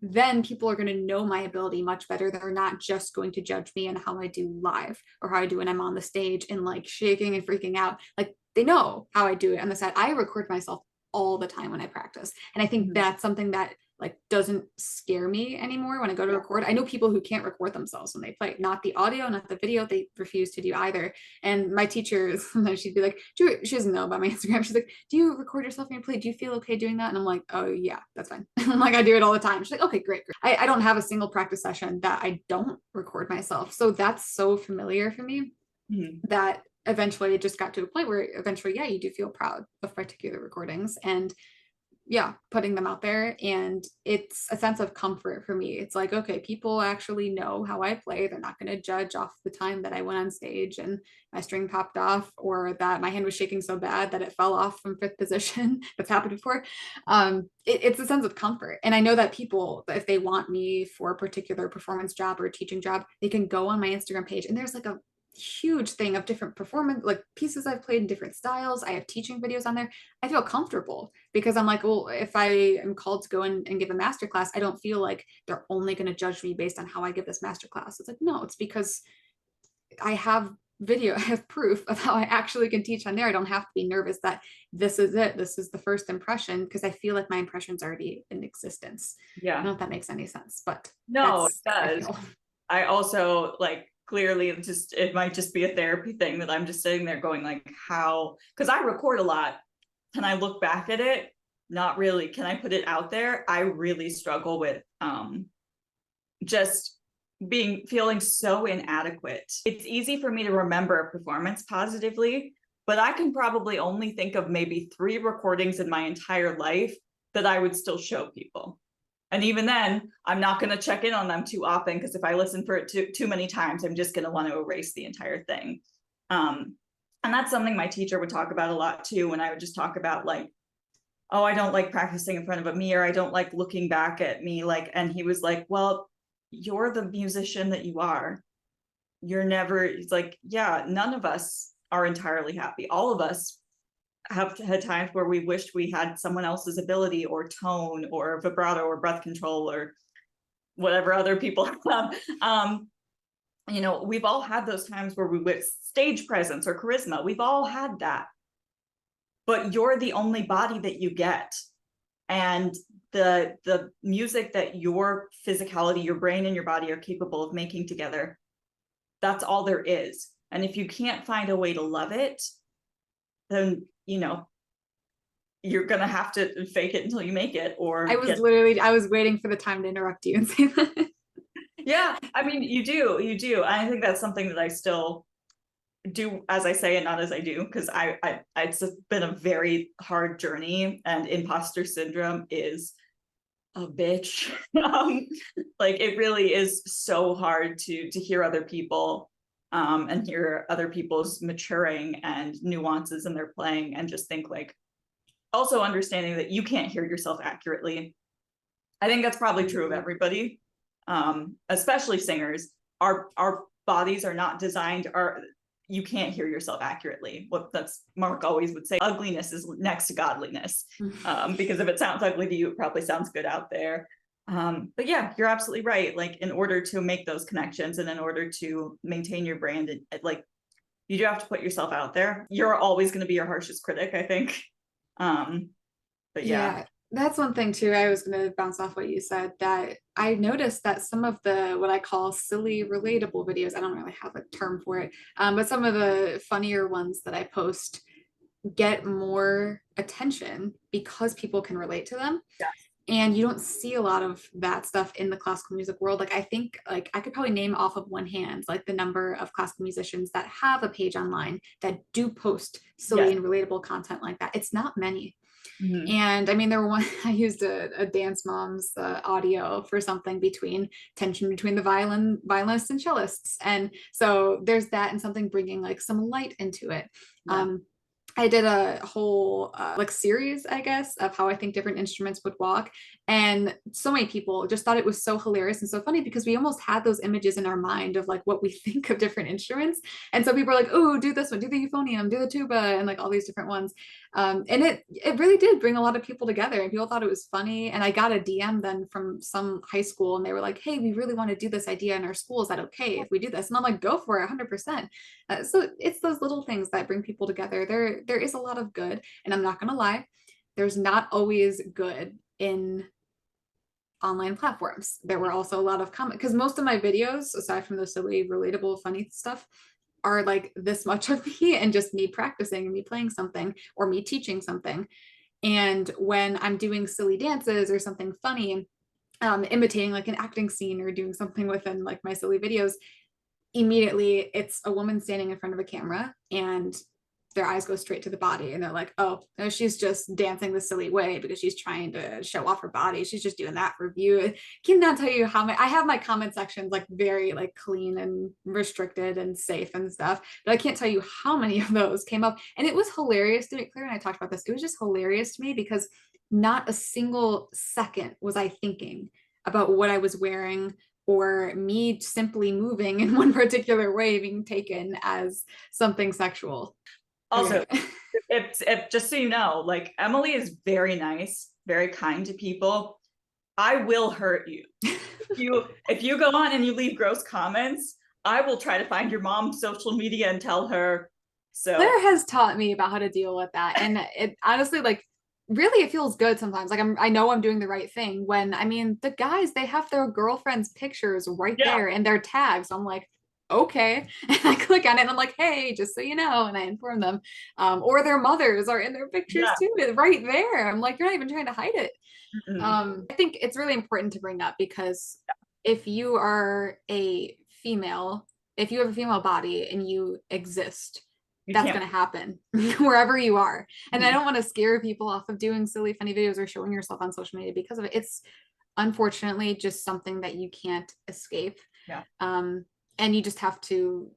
then people are going to know my ability much better. They're not just going to judge me on how I do live or how I do when I'm on the stage and like shaking and freaking out. Like they know how I do it on the side. I record myself all the time when I practice. And I think that's something that like doesn't scare me anymore when I go to record. I know people who can't record themselves when they play, not the audio, not the video. They refuse to do either. And my teacher, sometimes she'd be like, she doesn't know about my Instagram. She's like, do you record yourself when you play? Do you feel okay doing that? And I'm like, oh yeah, that's fine. Like I do it all the time. She's like, okay, great. I don't have a single practice session that I don't record myself. So that's so familiar for me that eventually it just got to a point where eventually, yeah, you do feel proud of particular recordings. And yeah, putting them out there. And it's a sense of comfort for me. It's like, okay, people actually know how I play. They're not going to judge off the time that I went on stage and my string popped off or that my hand was shaking so bad that it fell off from fifth position. That's happened before. It's a sense of comfort. And I know that people, if they want me for a particular performance job or a teaching job, they can go on my Instagram page and there's like a huge thing of different performance like pieces I've played in different styles. I have teaching videos on there. I feel comfortable because I'm like, well, if I am called to go in and give a master class, I don't feel like they're only going to judge me based on how I give this master class. It's like, no, it's because I have video, I have proof of how I actually can teach on there. I don't have to be nervous that this is it. This is the first impression because I feel like my impression's already in existence. I don't know if that makes any sense, but
no, it does. I also like clearly it might just be a therapy thing that I'm just sitting there going like how, because I record a lot. Can I look back at it? Not really. Can I put it out there? I really struggle with just feeling so inadequate. It's easy for me to remember a performance positively, but I can probably only think of maybe 3 recordings in my entire life that I would still show people. And even then, I'm not going to check in on them too often because if I listen for it too many times, I'm just going to want to erase the entire thing. And that's something my teacher would talk about a lot too, when I would just talk about like, oh, I don't like practicing in front of a mirror. I don't like looking back at me. Like, and he was like, well, you're the musician that you are. You're never, it's like, yeah, none of us are entirely happy. All of us have had times where we wished we had someone else's ability or tone or vibrato or breath control or whatever other people have. You know, we've all had those times where we wish stage presence or charisma. We've all had that. But you're the only body that you get. And the music that your physicality, your brain and your body are capable of making together, that's all there is. And if you can't find a way to love it, then you know you're gonna have to fake it until you make it. Or
I was waiting for the time to interrupt you and say that.
Yeah, I mean, you do. I think that's something that I still do as I say and not as I do, because it's been a very hard journey, and imposter syndrome is a bitch. Like it really is so hard to hear other people and hear other people's maturing and nuances in their playing, and just think like, also understanding that you can't hear yourself accurately. I think that's probably true of everybody, especially singers. Our bodies are not designed, you can't hear yourself accurately. What that's Mark always would say, ugliness is next to godliness. Because if it sounds ugly to you, it probably sounds good out there. But yeah, you're absolutely right. Like in order to make those connections and in order to maintain your brand, like you do have to put yourself out there. You're always going to be your harshest critic, I think. But yeah.
That's one thing too. I was going to bounce off what you said, that I noticed that some of the what I call silly relatable videos, I don't really have a term for it, but some of the funnier ones that I post get more attention because people can relate to them.
Yeah.
And you don't see a lot of that stuff in the classical music world. Like I think like I could probably name off of one hand like the number of classical musicians that have a page online that do post silly
Yes.
and relatable content like that. It's not many.
Mhm.
And I mean, there were one, I used a dance mom's audio for something between tension between the violinists and cellists. And so there's that and something bringing like some light into it.
Yeah.
I did a whole like series, I guess, of how I think different instruments would walk. And so many people just thought it was so hilarious and so funny because we almost had those images in our mind of like what we think of different instruments. And so people are like, oh, do this one, do the euphonium, do the tuba, and like all these different ones. And it really did bring a lot of people together and people thought it was funny. And I got a DM then from some high school and they were like, hey, we really want to do this idea in our school. Is that okay if we do this? And I'm like, go for it, 100%. So it's those little things that bring people together. There is a lot of good, and I'm not gonna lie, there's not always good in online platforms. There were also a lot of comment because most of my videos, aside from the silly, relatable, funny stuff, are like this much of me and just me practicing and me playing something or me teaching something. And when I'm doing silly dances or something funny, imitating like an acting scene or doing something within like my silly videos, immediately it's a woman standing in front of a camera and their eyes go straight to the body and they're like, oh no, she's just dancing the silly way because she's trying to show off her body, she's just doing that for view. I cannot tell you how I have my comment sections like very like clean and restricted and safe and stuff, but I can't tell you how many of those came up. And it was hilarious to me. Claire and I talked about this, it was just hilarious to me because not a single second was I thinking about what I was wearing or me simply moving in one particular way being taken as something sexual.
Also,
Okay.
if just so you know, like Emily is very nice, very kind to people. I will hurt you. If you go on and you leave gross comments, I will try to find your mom's social media and tell her. So
Claire has taught me about how to deal with that. And it honestly, like, really, it feels good sometimes. Like, I know I'm doing the right thing when, I mean, the guys, they have their girlfriend's pictures right
yeah,
there and their tags. I'm like, okay. And I click on it and I'm like, hey, just so you know. And I inform them. Or their mothers are in their pictures
yeah.
too, right there. I'm like, you're not even trying to hide it.
Mm-mm.
I think it's really important to bring up because if you are a female, if you have a female body and you exist,
You
that's
can't.
going to happen wherever you are. And I
Mhm.
don't want to scare people off of doing silly, funny videos or showing yourself on social media because of it. It's unfortunately just something that you can't escape.
Yeah.
And you just have to,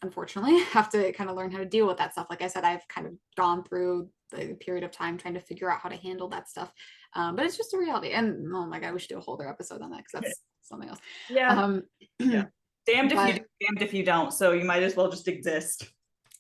unfortunately, have to kind of learn how to deal with that stuff. Like I said, I've kind of gone through the period of time trying to figure out how to handle that stuff. But it's just a reality. And oh my God, we should do a whole other episode on that because that's something else.
Yeah. Yeah. Damned if you
But
do, damned if you don't. So you might as well just exist.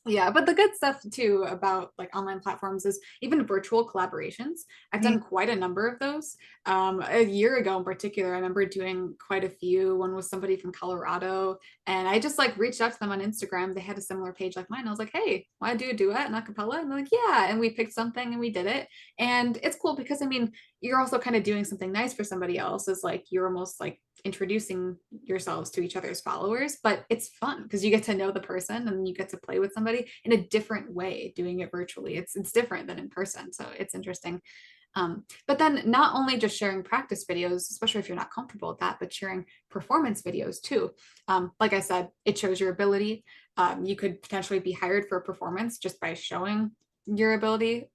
yeah, but the good stuff too about like online platforms is even virtual collaborations. I've
Mhm.
done quite a number of those. A year ago in particular, I remember doing quite a few. One was somebody from Colorado, and I just like reached out to them on Instagram. They had a similar page like mine. I was like, hey, want to do a duet and a cappella? And they're like, yeah. And we picked something and we did it. And it's cool because I mean, you're also kind of doing something nice for somebody else. Is like you're almost like introducing yourselves to each other's followers, but it's fun because you get to know the person and you get to play with somebody in a different way doing it virtually. It's different than in person, so it's interesting. But then not only just sharing practice videos, especially if you're not comfortable with that, but sharing performance videos too. Like I said, it shows your ability. You could potentially be hired for a performance just by showing your ability.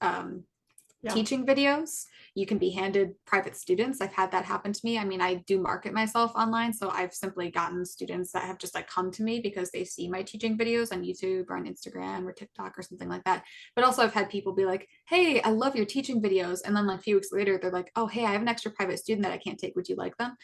Yeah.
Teaching videos, you can be handed private students. I've had that happen to me. I mean, I do market myself online, so I've simply gotten students that have just like come to me because they see my teaching videos on YouTube or on Instagram or TikTok or something like that. But also I've had people be like, hey, I love your teaching videos, and then like a few weeks later they're like, oh hey, I have an extra private student that I can't take, would you like them?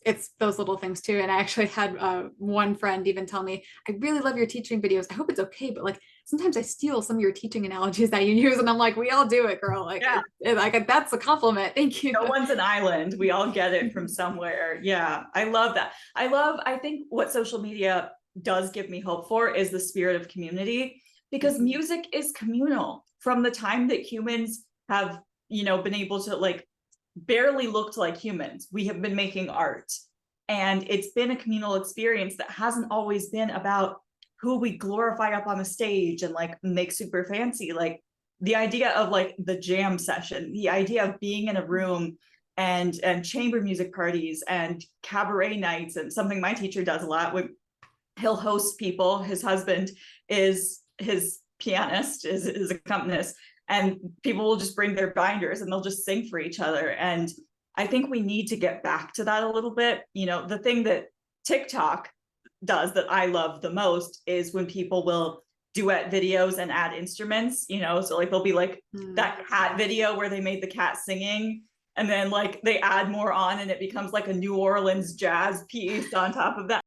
It's those little things too. And I actually had one friend even tell me, I really love your teaching videos, I hope it's okay, but like sometimes I steal some of your teaching analogies that you use. And I'm like, we all do it, girl. Like,
Yeah.
like that's a compliment. Thank you.
No one's an island. We all get it from somewhere. Yeah. I love that. I think what social media does give me hope for is the spirit of community, because music is communal from the time that humans have, been able to like barely looked like humans. We have been making art, and it's been a communal experience that hasn't always been about who we glorify up on the stage and like make super fancy. Like the idea of like the jam session, the idea of being in a room and chamber music parties and cabaret nights. And something my teacher does a lot when he'll host people, his husband is his pianist, is his accompanist, and people will just bring their binders and they'll just sing for each other. And I think we need to get back to that a little bit. You know, the thing that TikTok does that I love the most is when people will duet videos and add instruments, you know, so like there'll be like that cat video where they made the cat singing, and then like they add more on and it becomes like a New Orleans jazz piece on top of that.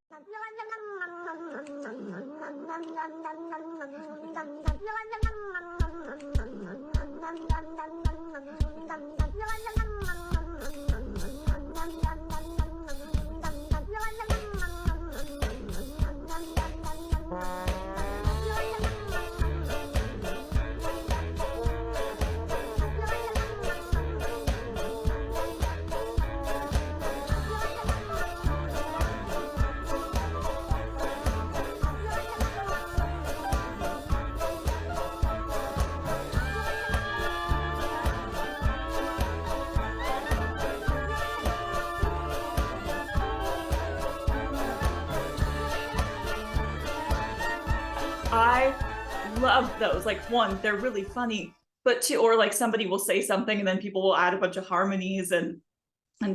I love those. Like, one, they're really funny, but two, or like somebody will say something and then people will add a bunch of harmonies and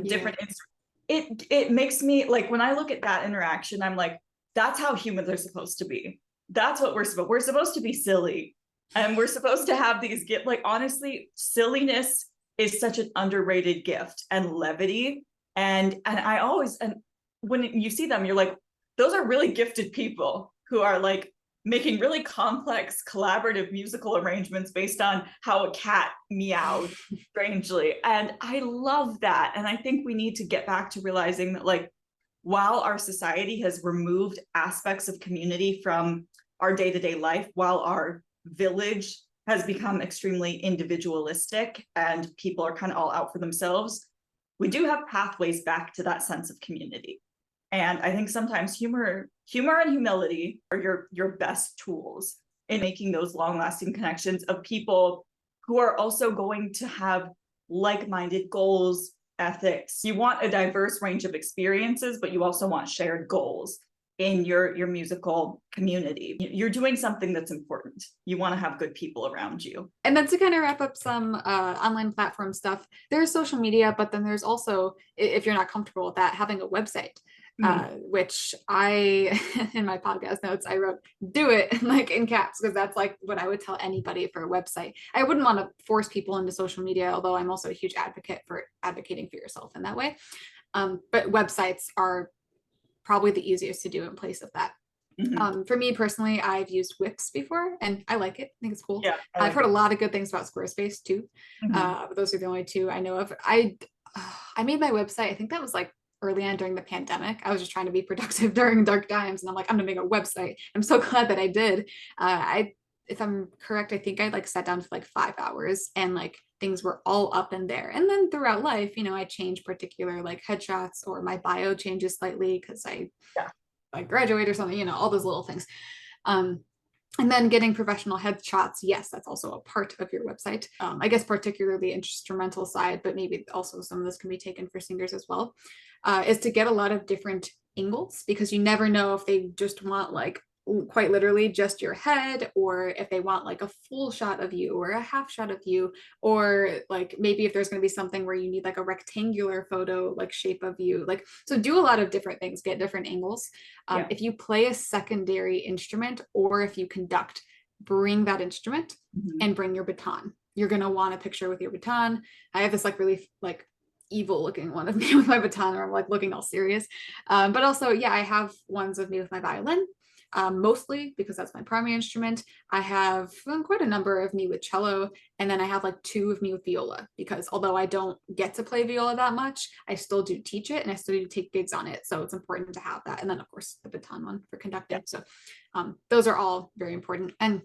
different instruments. It makes me like, when I look at that interaction, I'm like, that's how humans are supposed to be. That's what we're supposed to be silly. And we're supposed to have these like, honestly, silliness is such an underrated gift, and levity. And I always, and when you see them, you're like, those are really gifted people who are like making really complex collaborative musical arrangements based on how a cat meowed strangely. And I love that. And I think we need to get back to realizing that, like, while our society has removed aspects of community from our day-to-day life, while our village has become extremely individualistic and people are kind of all out for themselves, we do have pathways back to that sense of community. And I think sometimes humor and humility are your best tools in making those long-lasting connections of people who are also going to have like-minded goals, ethics. You want a diverse range of experiences, but you also want shared goals in your musical community. You're doing something that's important. You want to have good people around you.
And then to kind of wrap up some online platform stuff, there's social media, but then there's also, if you're not comfortable with that, having a website. Which I, in my podcast notes, I wrote, do it, like in caps, because that's like what I would tell anybody for a website. I wouldn't want to force people into social media, although I'm also a huge advocate for advocating for yourself in that way. But websites are probably the easiest to do in place of that. For me personally, I've used Wix before and I like it. I think it's cool.
Yeah,
I've heard a lot of good things about Squarespace too. But those are the only two I know of. I made my website, I think that was like early on during the pandemic. I was just trying to be productive during dark times, and I'm like, I'm gonna make a website. I'm so glad that I did. If I'm correct, I think I like sat down for like 5 hours and like things were all up in there. And then throughout life, you know, I change particular like headshots, or my bio changes slightly because I graduate or something, you know, all those little things. And then getting professional headshots, yes, that's also a part of your website. I guess particularly instrumental side, but maybe also some of this can be taken for singers as well, is to get a lot of different angles, because you never know if they just want like quite literally just your head, or if they want like a full shot of you or a half shot of you, or like maybe if there's going to be something where you need like a rectangular photo like shape of you, like, so do a lot of different things, get different angles. If you play a secondary instrument, or if you conduct, bring that instrument and bring your baton. You're going to want a picture with your baton. I have this like really like evil looking one of me with my baton, or I'm like looking all serious, but also I have ones of me with my violin. Mostly because that's my primary instrument. I have quite a number of me with cello, and then I have like 2 of me with viola, because although I don't get to play viola that much, I still do teach it and I still do take gigs on it, so it's important to have that. And then of course the baton one for conducting. So those are all very important. And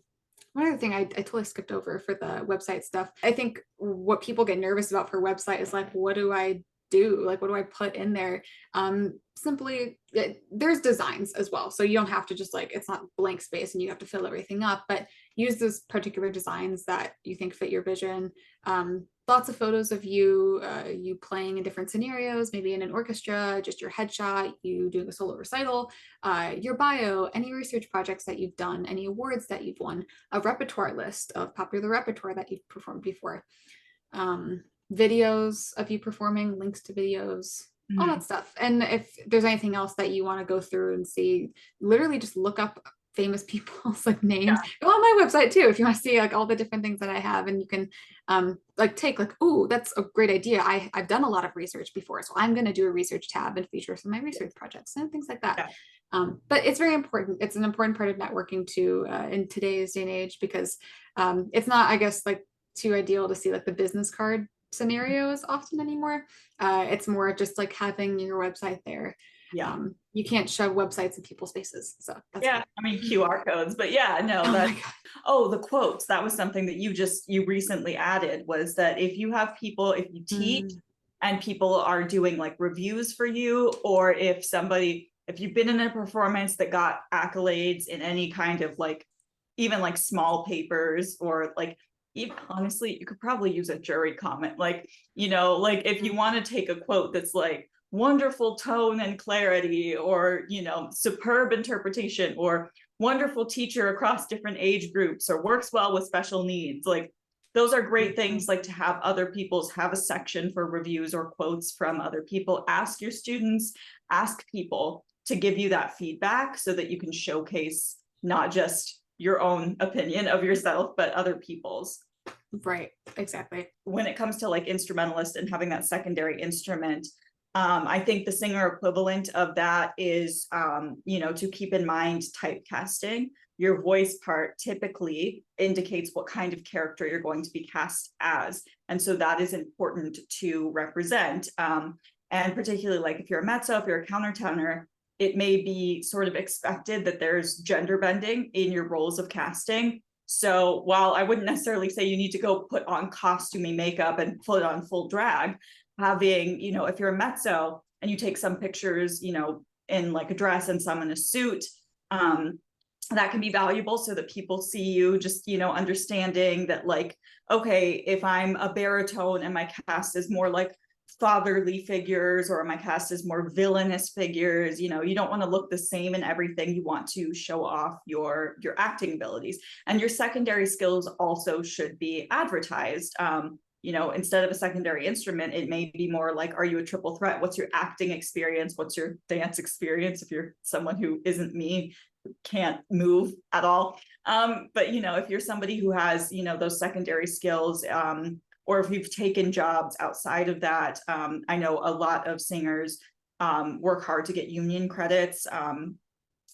one other thing I totally skipped over for the website stuff, I think what people get nervous about for website is like, what do I do? Like, what do I put in there? Simply, there's designs as well. So you don't have to just like, it's not blank space and you have to fill everything up, but use those particular designs that you think fit your vision. lots of photos of you, you playing in different scenarios, maybe in an orchestra, just your headshot, you doing a solo recital, your bio, any research projects that you've done, any awards that you've won, a repertoire list of popular repertoire that you've performed before, videos of you performing, links to videos, all that stuff. And if there's anything else that you want to go through and see, literally just look up famous people's like names. Go on my website too if you want to see like all the different things that I have, and you can like take like, oh, that's a great idea. I've done a lot of research before, so I'm going to do a research tab and feature some of my research projects and things like that. But it's very important. It's an important part of networking too, in today's day and age, because it's not, I guess, like too ideal to see like the business card scenarios often anymore. It's more just like having your website there. You can't shove websites in people's faces. So that's
I mean QR codes, but no, the quotes, that was something that you recently added, was that if you have people, if you teach and people are doing like reviews for you, or if you've been in a performance that got accolades in any kind of like, even like small papers, or like, even honestly, you could probably use a jury comment, like, like if you want to take a quote that's like wonderful tone and clarity, or superb interpretation, or wonderful teacher across different age groups, or works well with special needs, like those are great things, like to have other people's, have a section for reviews or quotes from other people. Ask your students, ask people to give you that feedback so that you can showcase not just your own opinion of yourself, but other people's.
Right, exactly.
When it comes to like instrumentalist and having that secondary instrument, I think the singer equivalent of that is, to keep in mind typecasting. Your voice part typically indicates what kind of character you're going to be cast as. And so that is important to represent. And particularly like if you're a mezzo, if you're a countertenor, it may be sort of expected that there's gender bending in your roles of casting. So while I wouldn't necessarily say you need to go put on costuming makeup and put on full drag, having, if you're a mezzo and you take some pictures, in like a dress and some in a suit, that can be valuable so that people see you, just, understanding that like, okay, if I'm a baritone and my cast is more like fatherly figures, or my cast is more villainous figures, you don't want to look the same in everything. You want to show off your acting abilities, and your secondary skills also should be advertised. Instead of a secondary instrument, it may be more like, are you a triple threat? What's your acting experience? What's your dance experience? If you're someone who isn't me, can't move at all. But if you're somebody who has, those secondary skills, or if you've taken jobs outside of that, I know a lot of singers work hard to get union credits.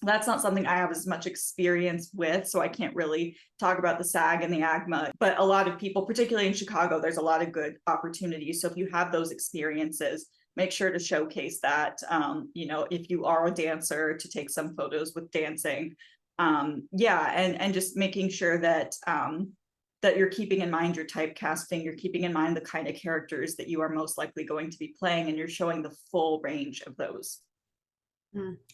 That's not something I have as much experience with, so I can't really talk about the SAG and the AGMA, but a lot of people, particularly in Chicago, there's a lot of good opportunities. So if you have those experiences, make sure to showcase that. If you are a dancer, to take some photos with dancing. And just making sure that that you're keeping in mind your typecasting, you're keeping in mind the kind of characters that you are most likely going to be playing, and you're showing the full range of those.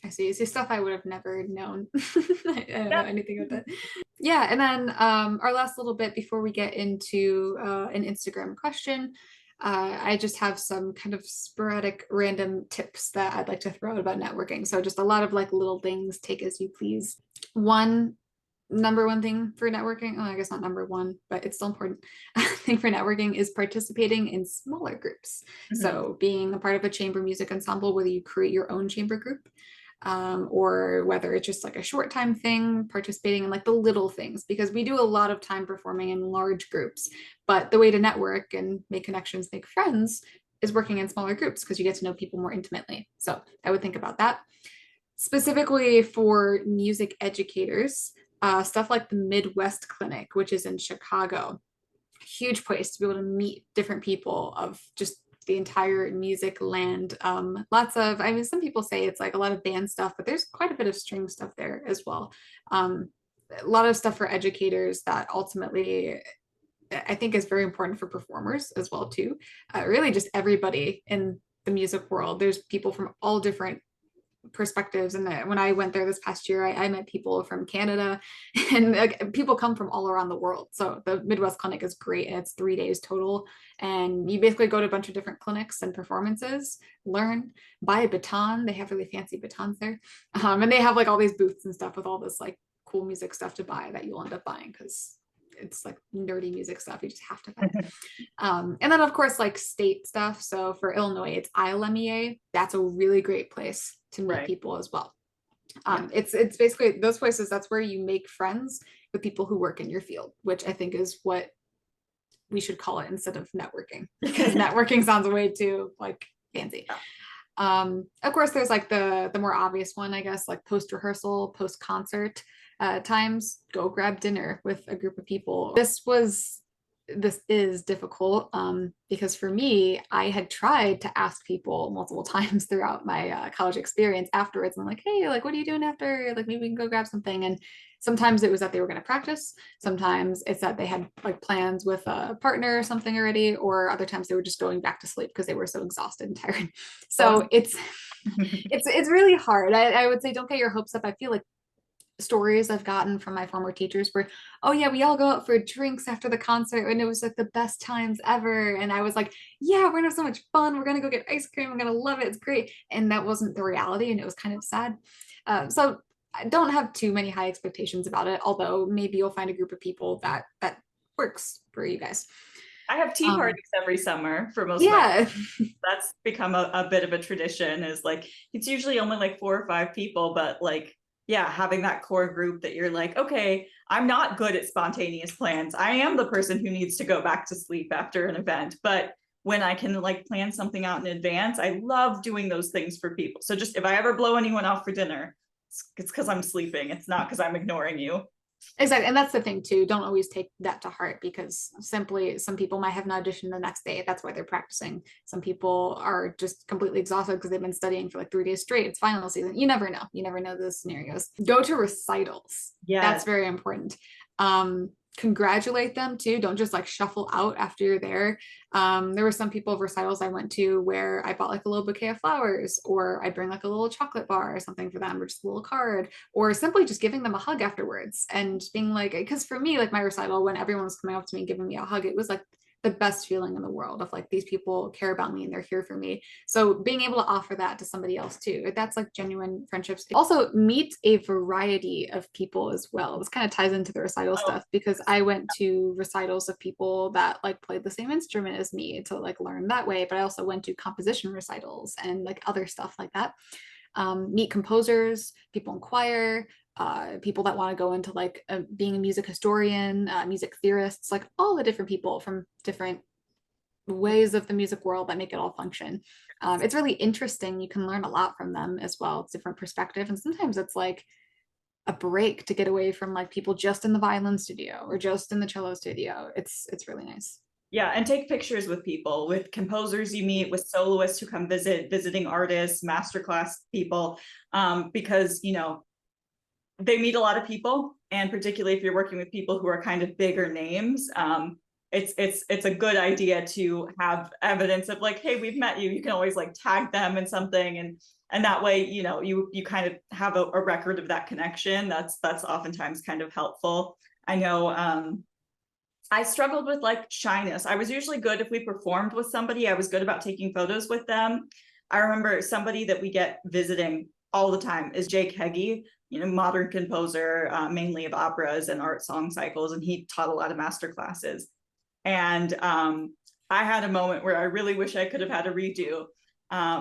I see. See, stuff I would have never known. I don't know anything about that. Yeah, and then our last little bit before we get into an Instagram question, I just have some kind of sporadic random tips that I'd like to throw out about networking. So just a lot of like little things, take as you please. Number one thing for networking, I guess not number one, but it's still important thing for networking is participating in smaller groups. So being a part of a chamber music ensemble, whether you create your own chamber group, or whether it's just like a short time thing, participating in like the little things, because we do a lot of time performing in large groups, but the way to network and make connections, make friends, is working in smaller groups, because you get to know people more intimately. So I would think about that. Specifically for music educators, stuff like the Midwest Clinic, which is in Chicago, huge place to be able to meet different people of just the entire music land. Lots of, some people say it's like a lot of band stuff, but there's quite a bit of string stuff there as well. A lot of stuff for educators that ultimately I think is very important for performers as well too. Really just everybody in the music world. There's people from all different perspectives. And when I went there this past year, I met people from Canada, and like, people come from all around the world. So the Midwest Clinic is great, and it's 3 days total. And you basically go to a bunch of different clinics and performances, learn, buy a baton. They have really fancy batons there. And they have like all these booths and stuff with all this like cool music stuff to buy that you'll end up buying because it's like nerdy music stuff. You just have to buy it. And then of course like state stuff. So for Illinois, it's ILMEA. That's a really great place to meet
Right.
people as well. It's basically those places. That's where you make friends with people who work in your field, which I think is what we should call it instead of networking, because networking sounds way too like fancy. Of course, there's like the more obvious one, I guess, like post rehearsal, post concert times. Go grab dinner with a group of people. This is difficult because for me, I had tried to ask people multiple times throughout my college experience afterwards. I'm like, hey, like, what are you doing after? Like, maybe we can go grab something. And sometimes it was that they were going to practice. Sometimes it's that they had like plans with a partner or something already, or other times they were just going back to sleep because they were so exhausted and tired. So it's really hard. I would say don't get your hopes up. I feel like stories I've gotten from my former teachers were, oh yeah, we all go out for drinks after the concert and it was like the best times ever. And I was like, yeah, we're gonna have so much fun. We're gonna go get ice cream. I'm gonna love it. It's great. And that wasn't the reality, and it was kind of sad. So I don't have too many high expectations about it, although maybe you'll find a group of people that works for you guys.
I have tea parties every summer for most of
Yeah.
that's become a bit of a tradition. Is like it's usually only like 4 or 5 people, but like yeah, having that core group that you're like, okay, I'm not good at spontaneous plans. I am the person who needs to go back to sleep after an event, but when I can like plan something out in advance, I love doing those things for people. So just if I ever blow anyone off for dinner, it's because I'm sleeping. It's not because I'm ignoring you.
Exactly. And that's the thing too. Don't always take that to heart, because simply some people might have an audition the next day. That's why they're practicing. Some people are just completely exhausted because they've been studying for like 3 days straight. It's final season. You never know. You never know the scenarios. Go to recitals.
Yeah.
That's very important. Congratulate them too. Don't just like shuffle out after you're there. There were some people of recitals I went to where I bought like a little bouquet of flowers, or I bring like a little chocolate bar or something for them, or just a little card, or simply just giving them a hug afterwards and being like, because for me, like my recital, when everyone was coming up to me and giving me a hug, it was like the best feeling in the world of like, these people care about me and they're here for me. So being able to offer that to somebody else too, that's like genuine friendships. Also meet a variety of people as well. This kind of ties into the recital stuff, because I went to recitals of people that like played the same instrument as me to like learn that way, but I also went to composition recitals and like other stuff like that. Meet composers, people in choir, people that want to go into like being a music historian, music theorists, like all the different people from different ways of the music world that make it all function. It's really interesting. You can learn a lot from them as well. It's different perspective, and sometimes it's like a break to get away from like people just in the violin studio or just in the cello studio. It's really nice.
Yeah, and take pictures with people, with composers you meet, with soloists who come visit, visiting artists, masterclass people, because you know they meet a lot of people, and particularly if you're working with people who are kind of bigger names, it's a good idea to have evidence of like, hey, we've met you. You can always like tag them in something, and that way, you know, you kind of have a record of that connection. That's oftentimes kind of helpful. I know I struggled with like shyness. I was usually good if we performed with somebody. I was good about taking photos with them. I remember somebody that we get visiting all the time is Jake Heggie, you know, modern composer, mainly of operas and art song cycles, and he taught a lot of master classes. And I had a moment where I really wish I could have had a redo,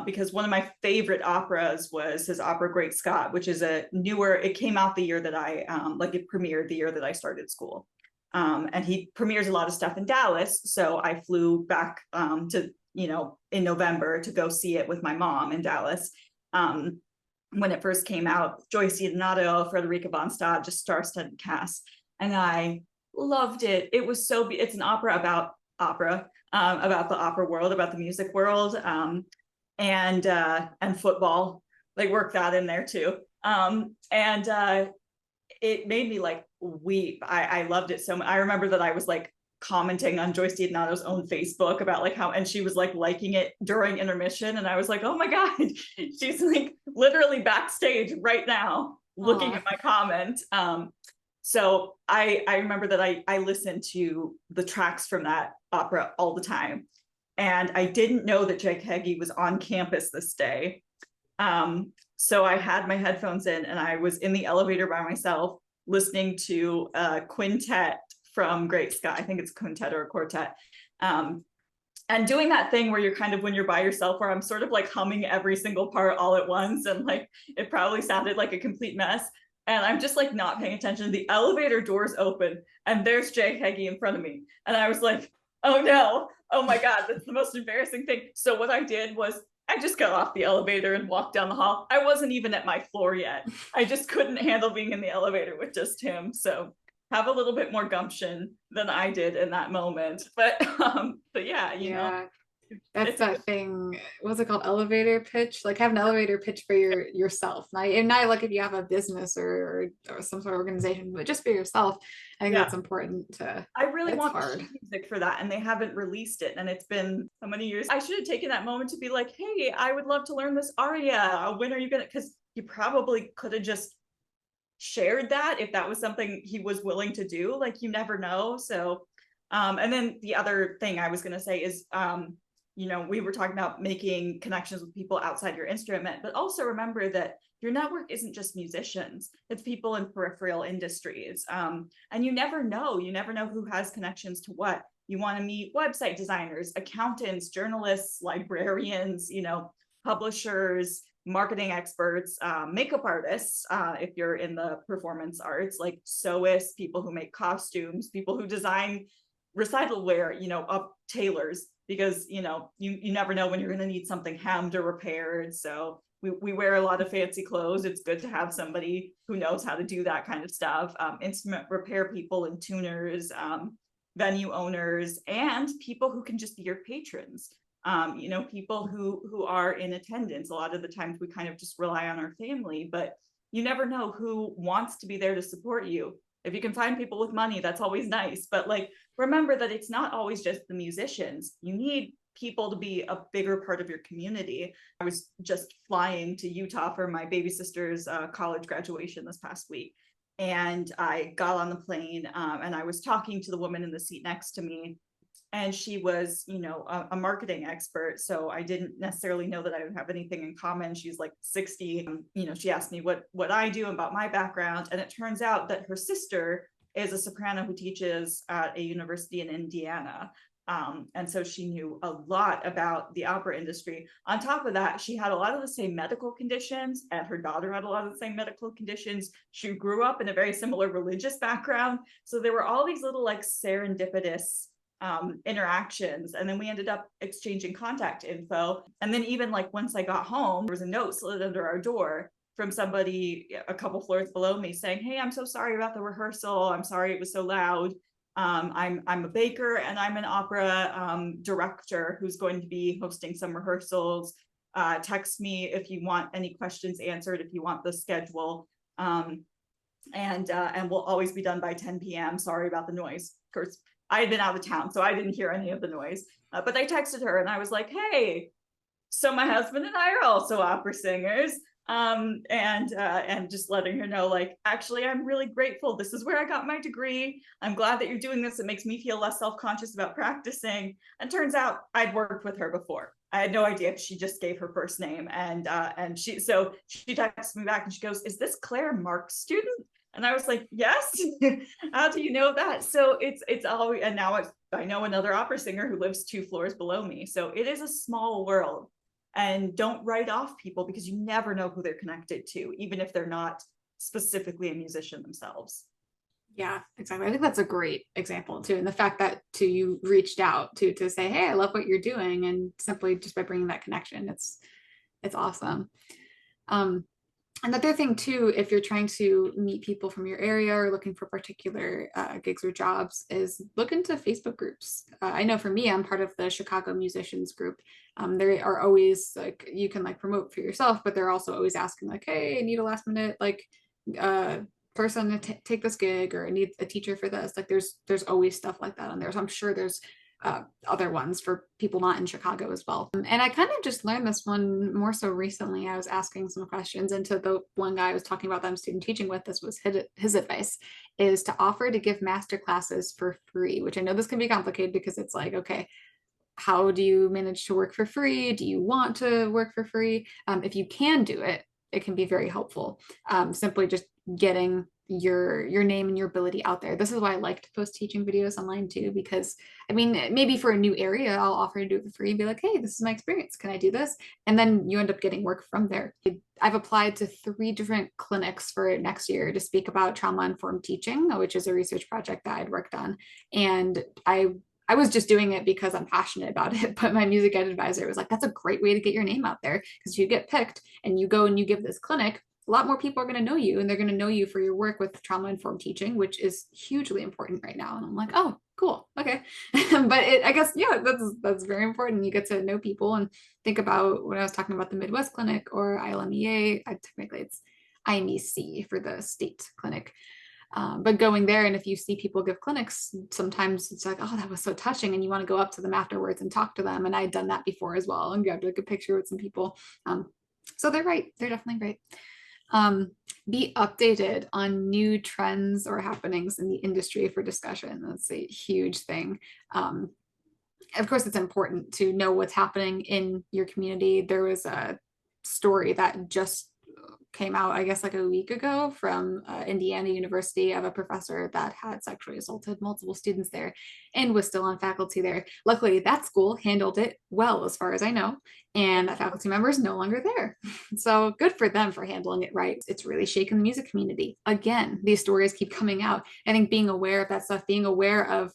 because one of my favorite operas was his opera Great Scott, which is a newer, it came out the year that I, like it premiered the year that I started school. And he premieres a lot of stuff in Dallas. So I flew back to, you know, in November to go see it with my mom in Dallas. When it first came out, Joyce Donato, Frederica von Stade, just star-studded cast. And I loved it. It was so, it's an opera about the opera world, about the music world, and football. They work that in there too. It made me like weep. I loved it so much. I remember that I was like commenting on Joyce Diodato's own Facebook about like how, and she was like liking it during intermission. And I was like, oh my God, she's like literally backstage right now looking at my comment. So I remember that I listened to the tracks from that opera all the time. And I didn't know that Jake Heggie was on campus this day. So I had my headphones in and I was in the elevator by myself listening to a quintet from Great Scott. I think it's quintet or a quartet. And doing that thing where you're kind of, when you're by yourself, where I'm sort of like humming every single part all at once. And like, it probably sounded like a complete mess. And I'm just like not paying attention. The elevator doors open and there's Jay Heggie in front of me. And I was like, oh no, oh my God, that's the most embarrassing thing. So what I did was I just got off the elevator and walked down the hall. I wasn't even at my floor yet. I just couldn't handle being in the elevator with just him. So have a little bit more gumption than I did in that moment. But yeah, you know.
That's that thing. What's it called? Elevator pitch. Like have an elevator pitch for yourself. Not like if you have a business or some sort of organization, but just for yourself. I think that's important to.
I really want music for that, and they haven't released it, and it's been so many years. I should have taken that moment to be like, hey, I would love to learn this aria. When are you gonna? Because you probably could have just shared that if that was something he was willing to do. Like you never know. So, and then the other thing I was gonna say is, you know, we were talking about making connections with people outside your instrument, but also remember that your network isn't just musicians, it's people in peripheral industries. And you never know who has connections to what. You want to meet website designers, accountants, journalists, librarians, you know, publishers, marketing experts, makeup artists, if you're in the performance arts, like sewists, people who make costumes, people who design recital wear, you know, up tailors, because you know you never know when you're going to need something hemmed or repaired. So we wear a lot of fancy clothes. It's good to have somebody who knows how to do that kind of stuff. Instrument repair people and tuners, venue owners, and people who can just be your patrons. You know, people who are in attendance. A lot of the times we kind of just rely on our family, but you never know who wants to be there to support you. If you can find people with money, that's always nice. But like, remember that it's not always just the musicians. You need people to be a bigger part of your community. I was just flying to Utah for my baby sister's college graduation this past week. And I got on the plane and I was talking to the woman in the seat next to me. And she was, you know, a marketing expert. So I didn't necessarily know that I would have anything in common. She's like 60. You know, she asked me what I do about my background. And it turns out that her sister is a soprano who teaches at a university in Indiana. And so she knew a lot about the opera industry. On top of that, she had a lot of the same medical conditions, and her daughter had a lot of the same medical conditions. She grew up in a very similar religious background. So there were all these little like serendipitous interactions, and then we ended up exchanging contact info. And then even like once I got home, there was a note slid under our door from somebody a couple floors below me saying, hey, I'm so sorry about the rehearsal. I'm sorry it was so loud. I'm a baker and I'm an opera director who's going to be hosting some rehearsals. Text me if you want any questions answered, if you want the schedule. And we'll always be done by 10 p.m. Sorry about the noise. Of course, I had been out of town, so I didn't hear any of the noise. But I texted her and I was like, hey, so my husband and I are also opera singers. And just letting her know, like, actually, I'm really grateful. This is where I got my degree. I'm glad that you're doing this. It makes me feel less self-conscious about practicing. And turns out I'd worked with her before. I had no idea. She just gave her first name. And she texted me back and she goes, is this Claire Mark's student? And I was like, yes. How do you know that? So it's always, and now I know another opera singer who lives 2 floors below me. So it is a small world. And don't write off people because you never know who they're connected to, even if they're not specifically a musician themselves.
Yeah, exactly. I think that's a great example too. And the fact that you reached out to say, hey, I love what you're doing. And simply just by bringing that connection, it's awesome. Another thing too, if you're trying to meet people from your area or looking for particular gigs or jobs, is look into Facebook groups. I know for me, I'm part of the Chicago musicians group. They are always like, you can like promote for yourself, but they're also always asking like, hey, I need a last minute like person to take this gig, or I need a teacher for this. Like there's always stuff like that on there. So I'm sure there's other ones for people not in Chicago as well. And I kind of just learned this one more so recently. I was asking some questions, and to the one guy I was talking about that I'm student teaching with, this was his advice is to offer to give master classes for free, which I know this can be complicated because it's like, okay, how do you manage to work for free? Do you want to work for free? If you can do it, it can be very helpful. Simply just getting your name and your ability out there. This is why I like to post teaching videos online too, because I mean, maybe for a new area, I'll offer to do it for free and be like, hey, this is my experience. Can I do this? And then you end up getting work from there. I've applied to 3 different clinics for next year to speak about trauma-informed teaching, which is a research project that I'd worked on. And I was just doing it because I'm passionate about it, but my music ed advisor was like, that's a great way to get your name out there, because if you get picked and you go and you give this clinic, a lot more people are going to know you, and they're going to know you for your work with trauma-informed teaching, which is hugely important right now. And I'm like, oh, cool, okay. But I guess, yeah, that's very important. You get to know people, and think about when I was talking about the Midwest clinic or ILMEA, technically it's IMEC for the state clinic. But going there, and if you see people give clinics, sometimes it's like, oh, that was so touching, and you want to go up to them afterwards and talk to them. And I'd done that before as well, and grabbed like a picture with some people. So they're right. They're definitely right. Be updated on new trends or happenings in the industry for discussion. That's a huge thing. Of course, it's important to know what's happening in your community. There was a story that just came out, I guess, like a week ago from Indiana University, of a professor that had sexually assaulted multiple students there and was still on faculty there. Luckily, that school handled it well, as far as I know, and that faculty member is no longer there. So good for them for handling it right. It's really shaken the music community. Again, these stories keep coming out. I think being aware of that stuff, being aware of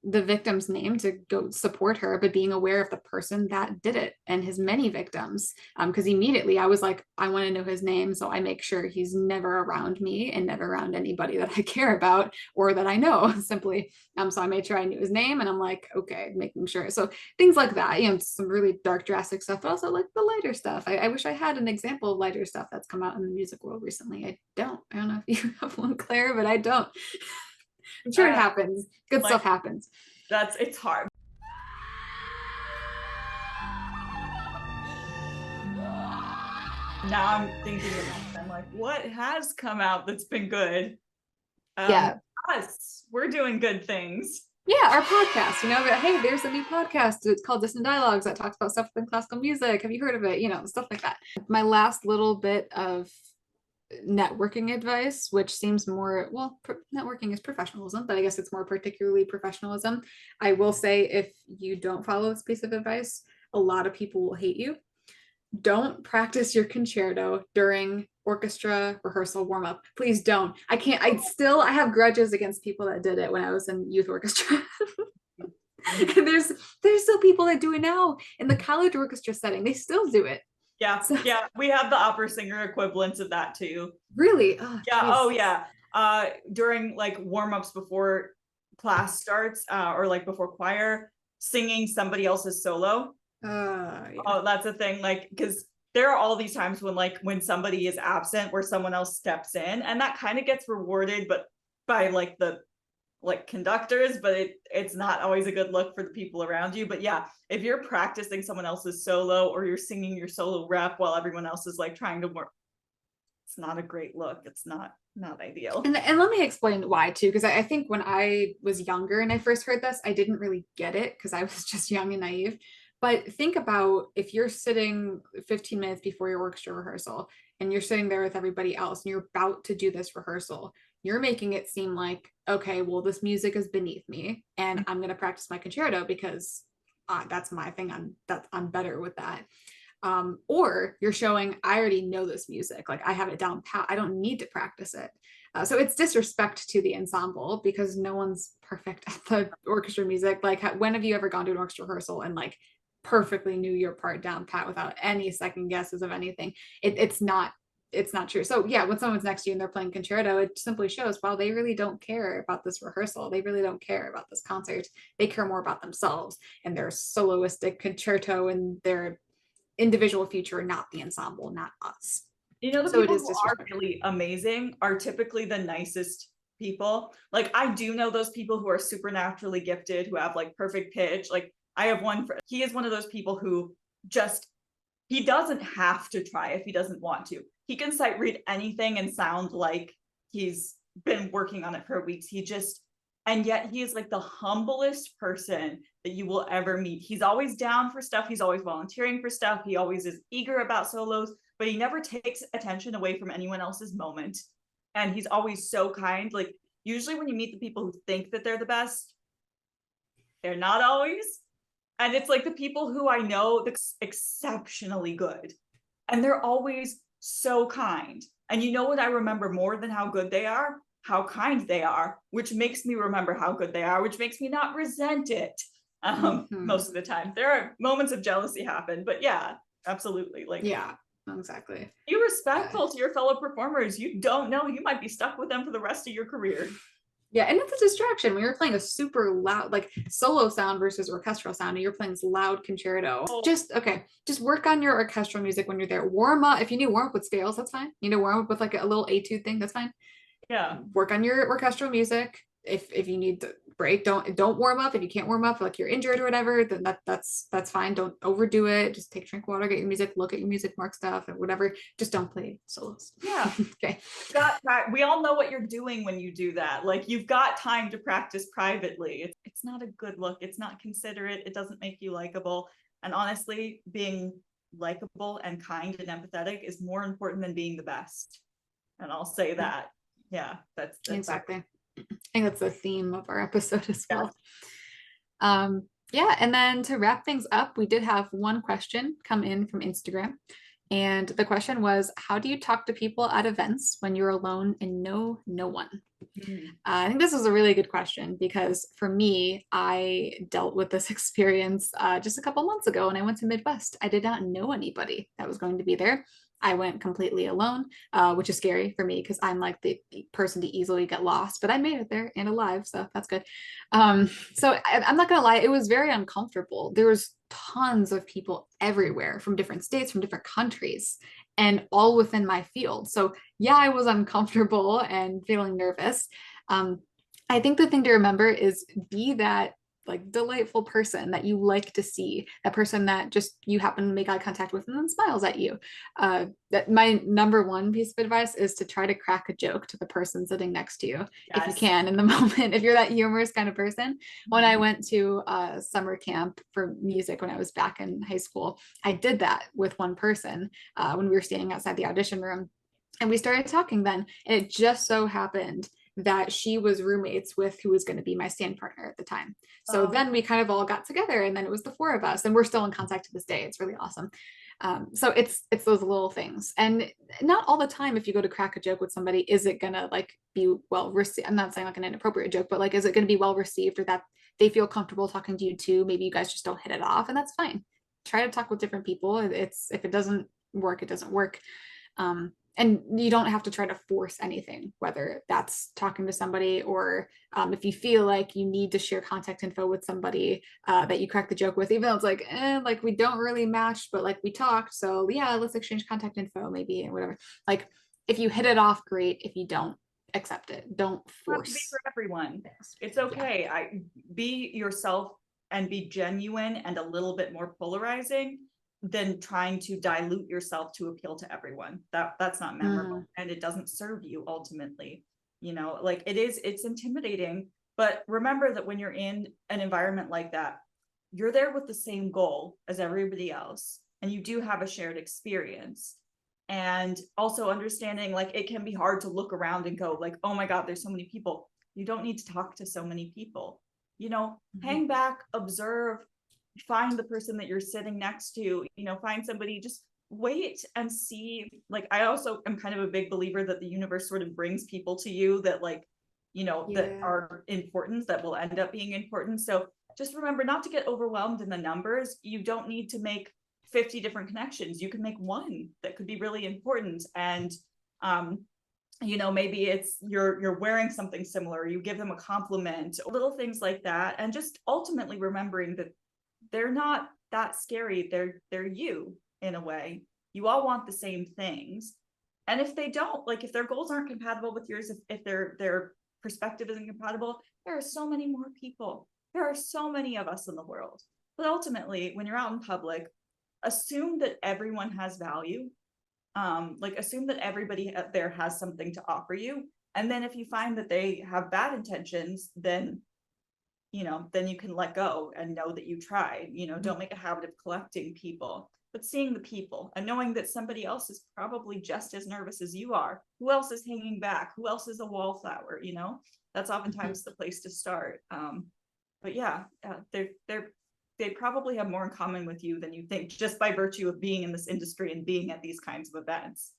the victim's name to go support her, but being aware of the person that did it and his many victims. Because immediately I was like, I want to know his name, so I make sure he's never around me and never around anybody that I care about or that I know, simply. So I made sure I knew his name, and I'm like, okay, making sure. So things like that, some really dark, drastic stuff, but also like the lighter stuff. I wish I had an example of lighter stuff that's come out in the music world recently. I don't know if you have one, Claire, but I don't. I'm sure it happens. Good stuff happens.
It's hard. Now I'm thinking about it. I'm like, what has come out that's been good?
Yeah.
We're doing good things.
Yeah, our podcast, but hey, there's a new podcast. It's called Dissonant Dialogues that talks about stuff within classical music. Have you heard of it? Stuff like that. My last little bit of networking advice, which seems more, well, networking is professionalism, but I guess it's more particularly professionalism. I will say, if you don't follow this piece of advice, a lot of people will hate you. Don't practice your concerto during orchestra rehearsal warm-up. Please don't. I have grudges against people that did it when I was in youth orchestra. there's still people that do it now in the college orchestra setting. They still do it.
Yeah, so, yeah, we have the opera singer equivalents of that too.
Really?
Oh, yeah. Geez. Oh yeah. During like warm-ups before class starts, or like before choir, singing somebody else's solo. Yeah. Oh, that's a thing. Like, because there are all these times when somebody is absent where someone else steps in, and that kind of gets rewarded, but by like the conductors, but it's not always a good look for the people around you. But yeah, if you're practicing someone else's solo, or you're singing your solo rep while everyone else is like trying to work, it's not a great look. It's not ideal.
And let me explain why too, because I think when I was younger and I first heard this, I didn't really get it because I was just young and naive. But think about if you're sitting 15 minutes before your orchestra rehearsal and you're sitting there with everybody else and you're about to do this rehearsal, you're making it seem like, okay, well, this music is beneath me and I'm going to practice my concerto because that's my thing. I'm better with that. Or you're showing, I already know this music. Like I have it down pat. I don't need to practice it. So it's disrespect to the ensemble because no one's perfect at the orchestra music. Like when have you ever gone to an orchestra rehearsal and like perfectly knew your part down pat without any second guesses of anything? It's not true. So yeah, when someone's next to you and they're playing concerto, it simply shows, wow, they really don't care about this rehearsal. They really don't care about this concert. They care more about themselves and their soloistic concerto and their individual future, not the ensemble, not us.
You know, the
So it
people
is
who are
disrespectful.
really amazing are typically the nicest people. Like, I do know those people who are supernaturally gifted, who have like perfect pitch. Like, I have one friend, he is one of those people who just, he doesn't have to try if he doesn't want to. He can sight read anything and sound like he's been working on it for weeks. He just, and yet he is like the humblest person that you will ever meet. He's always down for stuff. He's always volunteering for stuff. He always is eager about solos, but he never takes attention away from anyone else's moment. And he's always so kind. Like, usually when you meet the people who think that they're the best, they're not always. And it's like the people who I know that's exceptionally good. And they're always so kind. And you know what I remember more than how good they are? How kind they are, which makes me remember how good they are, which makes me not resent it most of the time. There are moments of jealousy happen, but yeah, absolutely. Like,
Yeah, exactly.
be respectful to your fellow performers. You don't know, you might be stuck with them for the rest of your career.
Yeah, and it's a distraction when you're playing a super loud, like solo sound versus orchestral sound, and you're playing this loud concerto. Just work on your orchestral music when you're there. Warm up. If you need to warm up with scales, that's fine. You need to warm up with like a little etude thing, that's fine.
Yeah.
Work on your orchestral music. If you need to break, don't warm up. If you can't warm up, like you're injured or whatever, then that's fine. Don't overdo it. Just take a drink of water, get your music, look at your music, mark stuff, and whatever. Just don't play solos.
Yeah.
Okay.
We all know what you're doing when you do that. Like, you've got time to practice privately. It's not a good look. It's not considerate. It doesn't make you likable. And honestly, being likable and kind and empathetic is more important than being the best. And I'll say that. Yeah, that's
exactly. I think that's the theme of our episode as well. Yeah, and then to wrap things up, we did have one question come in from Instagram. And the question was, how do you talk to people at events when you're alone and know no one? I think this was a really good question because for me, I dealt with this experience just a couple months ago when I went to Midwest. I did not know anybody that was going to be there. I went completely alone, which is scary for me because I'm like the person to easily get lost, but I made it there and alive, so that's good. So I'm not gonna lie, it was very uncomfortable. There was tons of people everywhere from different states, from different countries, and all within my field. So yeah, I was uncomfortable and feeling nervous. I think the thing to remember is be that like delightful person that you like to see, that person that just you happen to make eye contact with and then smiles at you. That my number one piece of advice is to try to crack a joke to the person sitting next to you if you can in the moment, if you're that humorous kind of person. When I went to summer camp for music when I was back in high school, I did that with one person when we were standing outside the audition room, and we started talking then, and it just so happened that she was roommates with who was going to be my stand partner at the time. So then we kind of all got together, and then it was the four of us, and we're still in contact to this day. It's really awesome. So it's those little things, and not all the time. If you go to crack a joke with somebody, is it gonna like be well received? I'm not saying like an inappropriate joke, but like, is it gonna be well received, or that they feel comfortable talking to you too? Maybe you guys just don't hit it off, and that's fine. Try to talk with different people. It's if it doesn't work, it doesn't work. And you don't have to try to force anything, whether that's talking to somebody or if you feel like you need to share contact info with somebody that you crack the joke with, even though it's like we don't really match, but like we talked, so yeah, let's exchange contact info maybe and whatever. Like, if you hit it off, great. If you don't, accept it. Don't force.
Be for everyone. It's okay. Yeah. Be yourself and be genuine and a little bit more polarizing than trying to dilute yourself to appeal to everyone. That's not memorable, and it doesn't serve you ultimately. You know, like it's intimidating, but remember that when you're in an environment like that, you're there with the same goal as everybody else, and you do have a shared experience. And also understanding, like, it can be hard to look around and go like, oh my God, there's so many people. You don't need to talk to so many people, you know. Hang back, observe, find the person that you're sitting next to, you know, find somebody, just wait and see. Like, I also am kind of a big believer that the universe sort of brings people to you that, like, you know, that are important, that will end up being important. So just remember not to get overwhelmed in the numbers. You don't need to make 50 different connections. You can make one that could be really important. And you know, maybe it's you're wearing something similar, you give them a compliment, little things like that. And just ultimately remembering that they're not that scary. They're you in a way. You all want the same things. And if they don't, like if their goals aren't compatible with yours, if their perspective isn't compatible, there are so many more people. There are so many of us in the world. But ultimately, when you're out in public, assume that everyone has value. Like assume that everybody there has something to offer you. And then if you find that they have bad intentions, then then you can let go and know that you tried. Don't make a habit of collecting people, but seeing the people and knowing that somebody else is probably just as nervous as you are. Who else is hanging back? Who else is a wallflower? That's oftentimes the place to start. But yeah, they probably have more in common with you than you think, just by virtue of being in this industry and being at these kinds of events.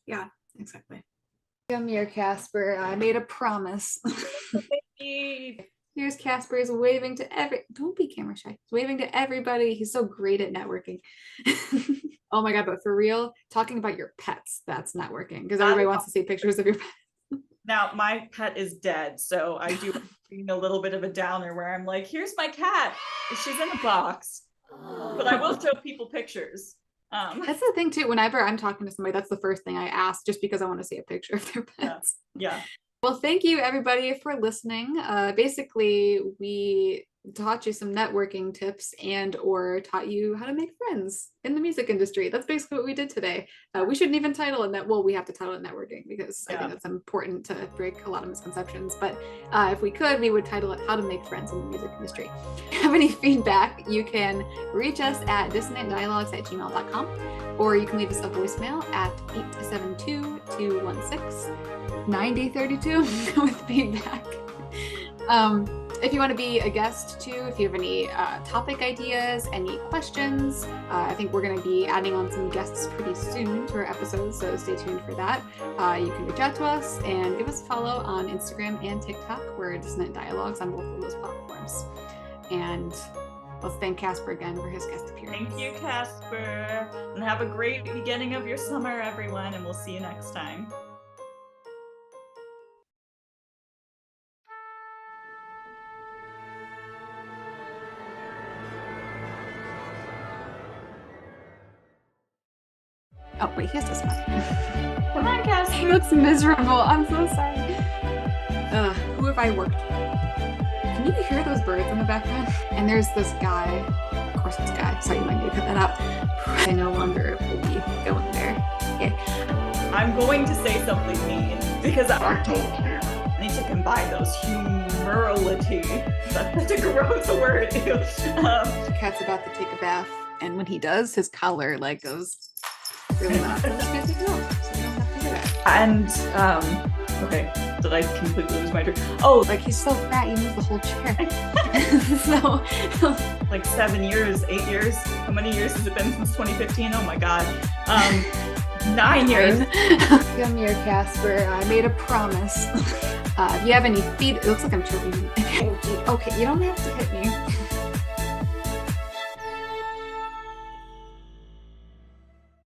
Yeah, exactly. Come here, Casper. I made a promise. Here's Casper. He's waving to don't be camera shy. He's waving to everybody. He's so great at networking. Oh my God, but for real, talking about your pets, that's networking, because everybody wants to see pictures of your pets.
Now, my pet is dead, so I do a little bit of a downer where I'm like, here's my cat. She's in a box. But I will show people pictures.
That's the thing too. Whenever I'm talking to somebody, that's the first thing I ask, just because I want to see a picture of their pets.
Yeah.
Well, thank you everybody for listening. Basically, we taught you some networking tips or taught you how to make friends in the music industry. That's basically what we did today. We shouldn't even title it we have to title it networking, because I think that's important to break a lot of misconceptions. But if we could, we would title it How to Make Friends in the Music Industry. If you have any feedback, you can reach us at dissonantdialogues@gmail.com, or you can leave us a voicemail at 872-216-9032 with feedback. If you want to be a guest too, if you have any topic ideas, any questions, I think we're going to be adding on some guests pretty soon to our episodes, so stay tuned for that. You can reach out to us and give us a follow on Instagram and TikTok. We're Dissonant Dialogues on both of those platforms. And let's thank Casper again for his guest appearance.
Thank you, Casper. And have a great beginning of your summer, everyone, and we'll see you next time.
Oh, wait, he has to smile.
Come on, Casper.
He looks miserable. I'm so sorry. Who have I worked with? Can you hear those birds in the background? And there's this guy. Of course, this guy. Sorry, you might need to cut that out. I no longer will be going there. Okay.
I'm going to say something mean because I need to combine those humility. That's a gross word.
The cat's about to take a bath, and when he does, his collar goes really not. So you don't have to do that.
And okay, did I completely lose my dream? Oh,
he's so fat, he moves the whole chair. So
7 years, 8 years. How many years has it been since 2015? Oh my God. 9 years.
Come here, Casper. I made a promise. If you have any feed, it looks like I'm chirping. Okay, you don't have to hit me.